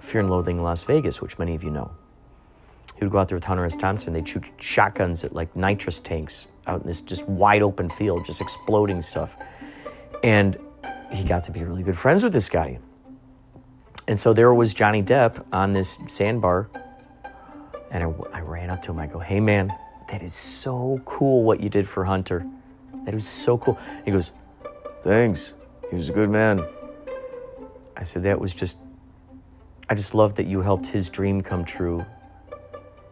Fear and Loathing in Las Vegas, which many of you know. He would go out there with Hunter S. Thompson. They'd shoot shotguns at like nitrous tanks out in this just wide open field, just exploding stuff. And he got to be really good friends with this guy. And so there was Johnny Depp on this sandbar. And I ran up to him. I go, hey man, that is so cool what you did for Hunter. That was so cool. He goes, thanks. He was a good man. I said, I just loved that you helped his dream come true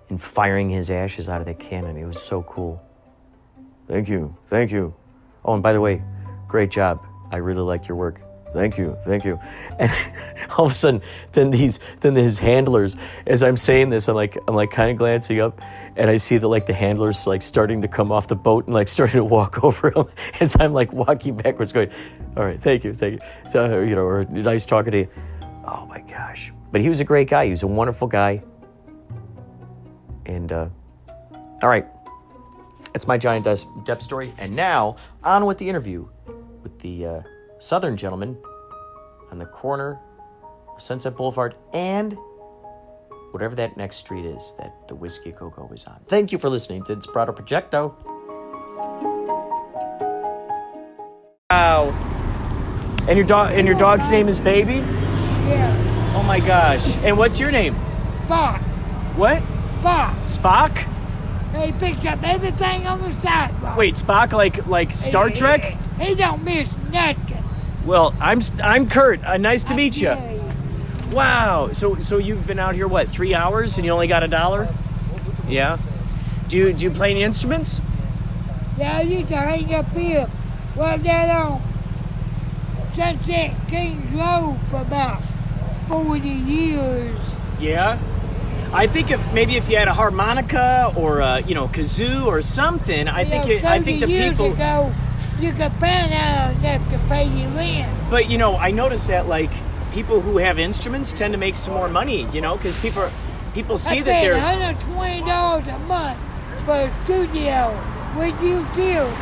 in firing his ashes out of that cannon. It was so cool. Thank you. Oh, and by the way, great job. I really liked your work. Thank you. And all of a sudden, then his handlers, as I'm saying this, I'm like kind of glancing up, and I see the handlers like starting to come off the boat and like starting to walk over him as I'm like walking backwards, going, all right, thank you. So, or nice talking to you. Oh my gosh. But he was a great guy. He was a wonderful guy. And, all right, that's my Johnny Depp story. And now, on with the interview with the Southern gentleman on the corner of Sunset Boulevard and whatever that next street is that the Whiskey Go-Go is on. Thank you for listening to Inspirado Projecto. Wow. And your dog's name is Baby? Yeah. Oh my gosh. And what's your name? Spock. What? Spock? He picks up everything on the sidewalk. Wait, Spock like Star Trek? He don't miss nothing. Well, I'm Kurt. Nice to meet you. Wow. So you've been out here, what, 3 hours and you only got $1? Yeah. Do you play any instruments? Yeah, I used to hang up here right there on Sunset Kings Road for about 40 years. Yeah? I think if you had a harmonica or a, kazoo or something, I think the people. Ago, you could find out enough to pay you in. But I noticed that like people who have instruments tend to make some more money, because people see that they're $120 a month for a studio with utilities.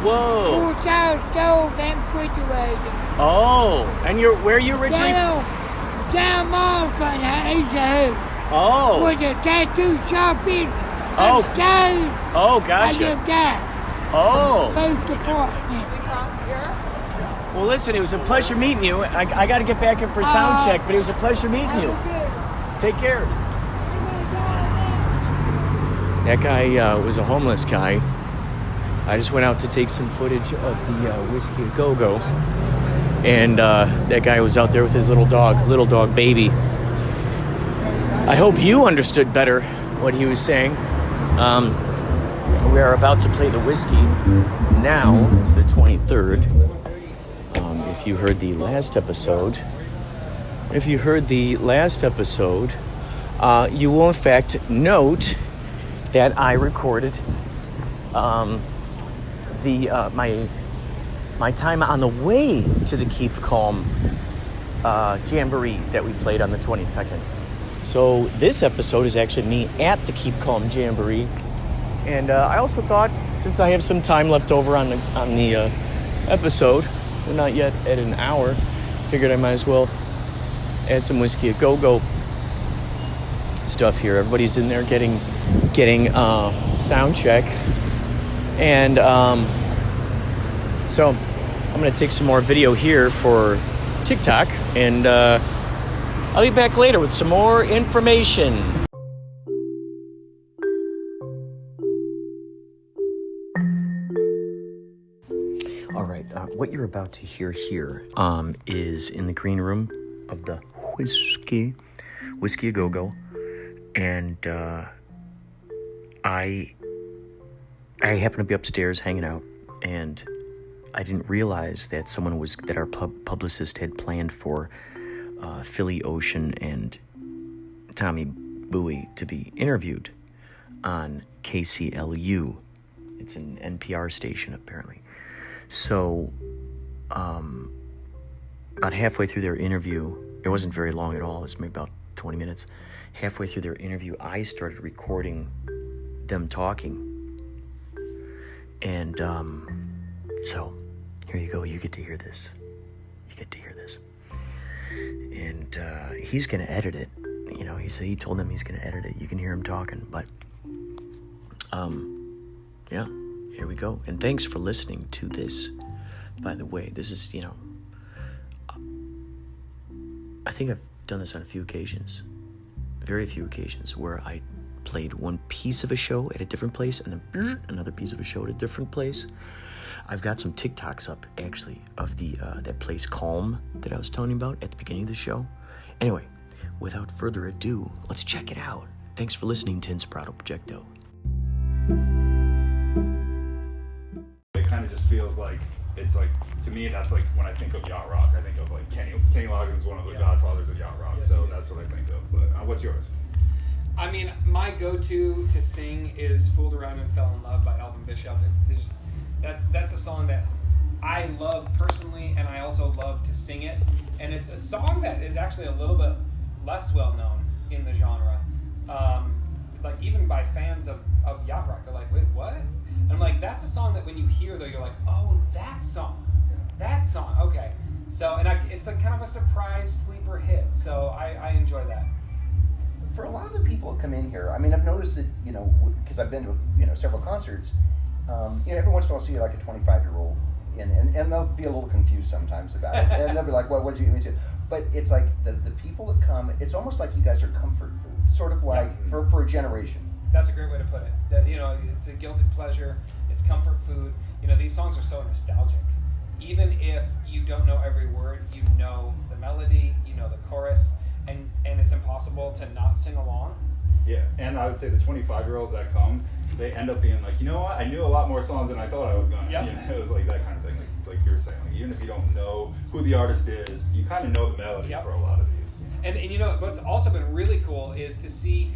Whoa. 4,000 stove and refrigerator. Oh, and where are you originally? Down Malton, Asia. Oh. With a tattoo shop in. Oh. Gotcha. I lived there. Oh. Both departments. Well, listen, it was a pleasure meeting you. I got to get back in for sound check, but it was a pleasure meeting you. Take care. That guy was a homeless guy. I just went out to take some footage of the Whiskey A Go-Go. And that guy was out there with his little dog baby. I hope you understood better what he was saying. We are about to play the whiskey now. It's the 23rd. If you heard the last episode, you will in fact note that I recorded my time on the way to the Keep Calm Jamboree that we played on the 22nd. So this episode is actually me at the Keep Calm Jamboree, and I also thought, since I have some time left over on the episode, we're not yet at an hour, figured I might as well add some Whiskey A Go-Go stuff here. Everybody's in there getting sound check, and so I'm going to take some more video here for TikTok, and I'll be back later with some more information. All right, what you're about to hear here is in the green room of the Whiskey A Go-Go, and I happen to be upstairs hanging out, and I didn't realize that that our publicist had planned for Philly Ocean and Tommy Bowie to be interviewed on KCLU. It's an NPR station, apparently. So, about halfway through their interview, it wasn't very long at all, it was maybe about 20 minutes. Halfway through their interview, I started recording them talking. And, so, here you go, you get to hear this. And, he's gonna edit it. He told them he's gonna edit it. You can hear him talking, but, yeah, here we go. And thanks for listening to this, by the way. This is, I think I've done this on a few occasions, very few occasions, where I played one piece of a show at a different place and then another piece of a show at a different place. I've got some TikToks up, actually, of that place Calm that I was telling you about at the beginning of the show. Anyway, without further ado, let's check it out. Thanks for listening to Inspirado Projecto. It kind of just feels like, it's like, to me, that's like, when I think of yacht rock, I think of like Kenny Loggins is one of the godfathers of yacht rock, so that's what I think of. But what's yours? I mean, my go-to to sing is "Fooled Around and Fell in Love" by Alvin Bishop. That's a song that I love personally, and I also love to sing it. And it's a song that is actually a little bit less well known in the genre. Like even by fans of yacht rock, they're like, "Wait, what?" And I'm like, "That's a song that when you hear though, you're like, oh, that song, okay." So it's a kind of a surprise sleeper hit. So I enjoy that. For a lot of the people that come in here, I mean, I've noticed that, because I've been to, several concerts, every once in a while I'll see like a 25-year-old, and they'll be a little confused sometimes about it, and they'll be like, what did you get me to? But it's like the people that come, it's almost like you guys are comfort food, sort of like for a generation. That's a great way to put it. That, it's a guilty pleasure, it's comfort food. These songs are so nostalgic. Even if you don't know every word, you know the melody, you know the chorus, and it's impossible to not sing along. Yeah, and I would say the 25-year-olds that come, they end up being like, you know what, I knew a lot more songs than I thought I was going to. Yep. It was like that kind of thing, like you were saying. Like, even if you don't know who the artist is, you kind of know the melody for a lot of these. And what's also been really cool is to see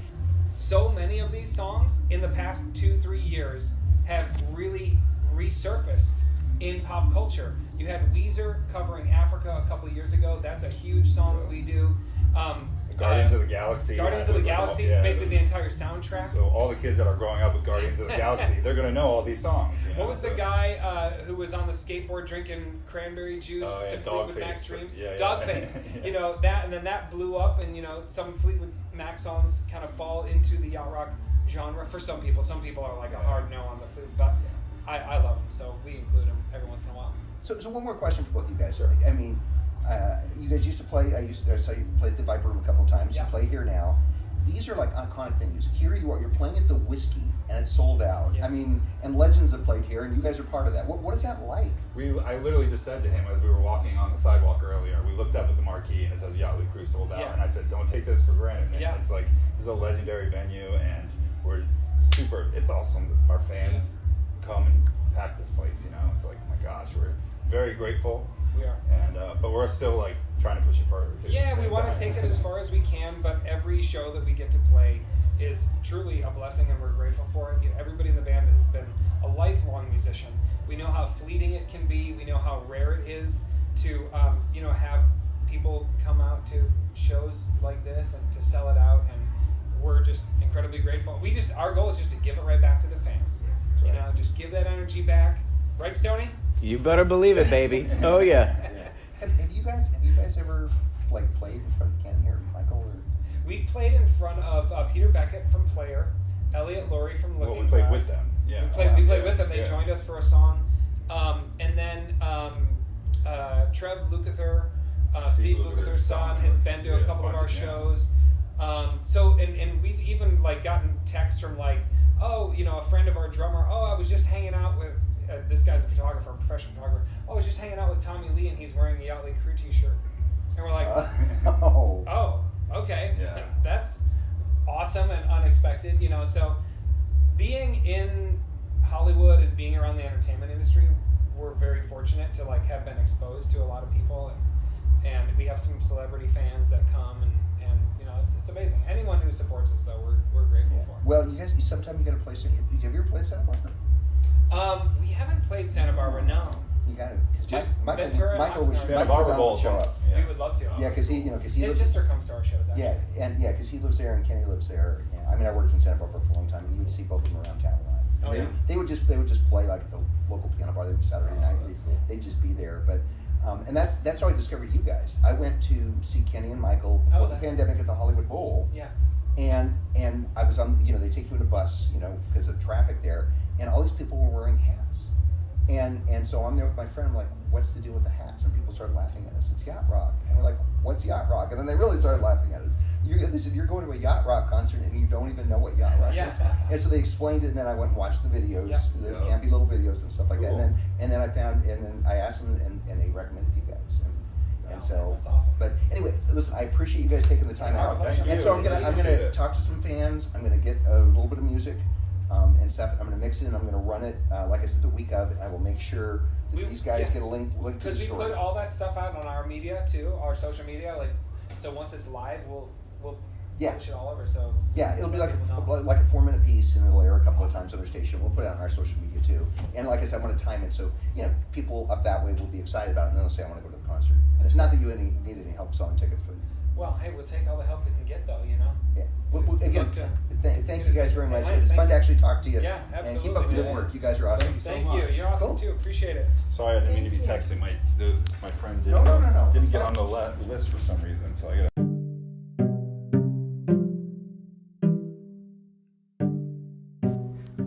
so many of these songs in the past 2-3 years have really resurfaced in pop culture. You had Weezer covering Africa a couple of years ago. That's a huge song that we do. Guardians of the Galaxy. Guardians of the Galaxy is basically the entire soundtrack. So all the kids that are growing up with Guardians of the Galaxy, they're going to know all these songs. You know? What was the guy who was on the skateboard drinking cranberry juice to Fleetwood Mac's Dreams? Dogface. You know, that, and then that blew up, and, you know, some Fleetwood Mac songs kind of fall into the yacht rock genre for some people. Some people are like a hard no on the food, but I love them, so we include them every once in a while. So one more question for both of you guys. I mean, you guys used to play. I saw you play at the Viper Room a couple of times. Yeah. You play here now. These are like iconic venues. Here you are. You're playing at the Whiskey, and it's sold out. Yeah. I mean, and legends have played here, and you guys are part of that. What is that like? I literally just said to him as we were walking on the sidewalk earlier, we looked up at the marquee and it says Yachtley Crew sold out, and I said, don't take this for granted, man. Yeah. It's like, this is a legendary venue, and we're super, it's awesome. Our fans come and pack this place, you know. It's like, oh my gosh, we're very grateful. We are. And but we're still like trying to push it further too. Yeah, we want to take it as far as we can, but every show that we get to play is truly a blessing, and we're grateful for it. You know, everybody in the band has been a lifelong musician. We know how fleeting it can be. We know how rare it is to you know, have people come out to shows like this and to sell it out, and we're just incredibly grateful. Our goal is just to give it right back to the fans. You know, just give that energy back. Right, Stoney? You better believe it, baby. Oh yeah. Have you guys ever like played in front of Ken here, Michael? Or? We've played in front of Peter Beckett from Player, Elliot Laurie from Looking Well, we played Glass. with them. Yeah. We played with them. They joined us for a song. And then Trev Lukather, Steve Lukather's son, has been to a couple of our shows. So we've even like gotten texts from like, oh, you know, a friend of our drummer, oh, I was just hanging out with, this guy's a photographer, a professional photographer, oh, I was just hanging out with Tommy Lee and he's wearing a Yachtley Crew t-shirt. And we're like, oh, okay. Yeah. That's awesome and unexpected, you know. So being in Hollywood and being around the entertainment industry, we're very fortunate to like have been exposed to a lot of people, and we have some celebrity fans that come, and you know, it's amazing. Anyone who supports us though, we're grateful for. Well, you guys, sometime you got to play. Have you ever played Santa Barbara? We haven't played Santa Barbara, no. You got to. Just Michael was Santa Barbara Bowl show up. We would love to. Yeah, because he his lives, sister comes to our shows. Actually. Yeah, because he lives there and Kenny lives there. And, I mean, I worked in Santa Barbara for a long time, and you would see both of them around town a lot. Oh, yeah. They would just play like at the local piano bar. They'd Saturday night. They'd just be there. But and that's how I discovered you guys. I went to see Kenny and Michael before the pandemic at the Hollywood Bowl. Yeah. And I was on. They take you in a bus, because of traffic there, and all these people were wearing hats. And so I'm there with my friend. I'm like, what's the deal with the hats? And people started laughing at us. It's yacht rock. And we're like, what's yacht rock? And then they really started laughing at us. They said, you're going to a yacht rock concert and you don't even know what yacht rock is. And so they explained it, and then I went and watched the videos. Yeah. There's campy little videos and stuff like that. And then I asked them, and they recommended you guys. And so that's awesome. But anyway, listen, I appreciate you guys taking the time out. And so I'm gonna talk to some fans. I'm gonna get a little bit of music. And stuff. I'm going to mix it, and I'm going to run it, like I said, the week of, and I will make sure that these guys get a link to the story. Because we put all that stuff out on our media too, our social media. Like, so once it's live, we'll push it all over. So it'll be like a 4-minute piece, and it'll air a couple of times on their station. We'll put it on our social media too. And like I said, I want to time it so people up that way will be excited about it, and then they'll say, I want to go to the concert. And it's not that you need any help selling tickets, but. Well, hey, we'll take all the help we can get, though. Yeah. Well, again, thank you guys very much. It's fun to actually talk to you. Yeah, absolutely. And keep up the good work. You guys are awesome. Thank you. You're awesome too. Appreciate it. Sorry, I didn't mean to be texting. My friend didn't get on the list for some reason, so I gotta.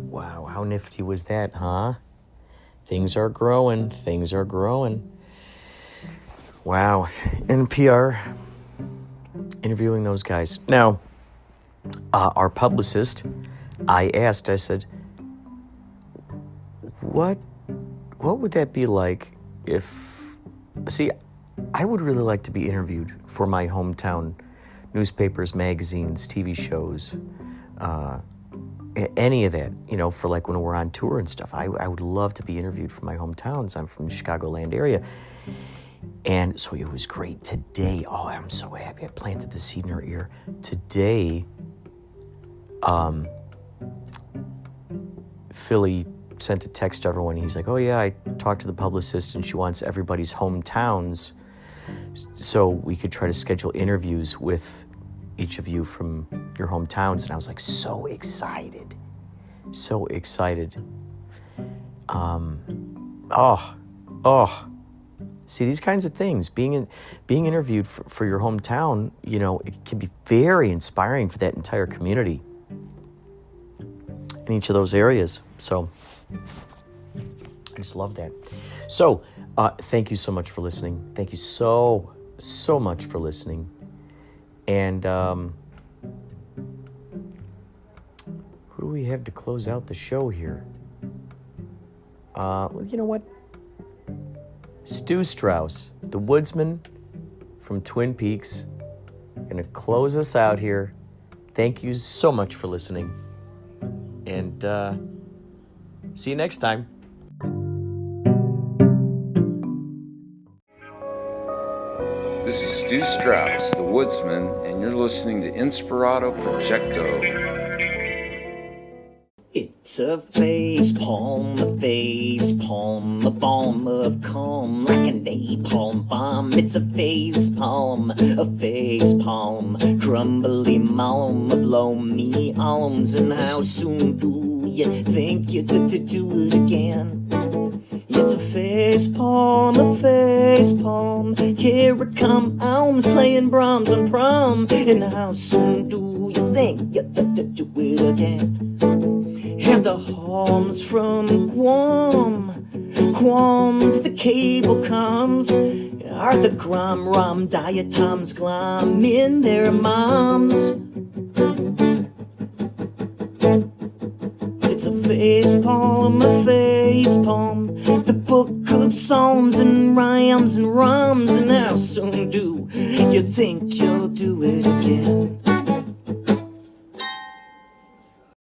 Wow, how nifty was that, huh? Things are growing. Wow, NPR interviewing those guys. Now, our publicist, I said, what would that be like if, I would really like to be interviewed for my hometown newspapers, magazines, TV shows, any of that, for like when we're on tour and stuff. I would love to be interviewed for my hometowns. I'm from the Chicagoland area. And so it was great today. Oh, I'm so happy I planted the seed in her ear. Today, Philly sent a text to everyone. He's like, oh yeah, I talked to the publicist and she wants everybody's hometowns so we could try to schedule interviews with each of you from your hometowns. And I was like, so excited. See, these kinds of things, being interviewed for your hometown, it can be very inspiring for that entire community in each of those areas. So I just love that. So thank you so much for listening. Thank you so much for listening. And who do we have to close out the show here? Well, you know what? Stu Strauss, the woodsman from Twin Peaks, gonna close us out here. Thank you so much for listening. And see you next time. This is Stu Strauss, the woodsman, and you're listening to Inspirado Projecto. It's a face palm, a balm of calm, like a napalm bomb. It's a face palm, crumbly malm of loamy alms. And how soon do you think you to do it again? It's a face palm, here it come, alms playing Brahms on prom. And how soon do you think you to do it again? Have the Holmes from Guam to the cable comms. Are the Rom diatoms glom in their moms? It's a face palm, the book of psalms and rhymes and rums. And how soon do you think you'll do it again?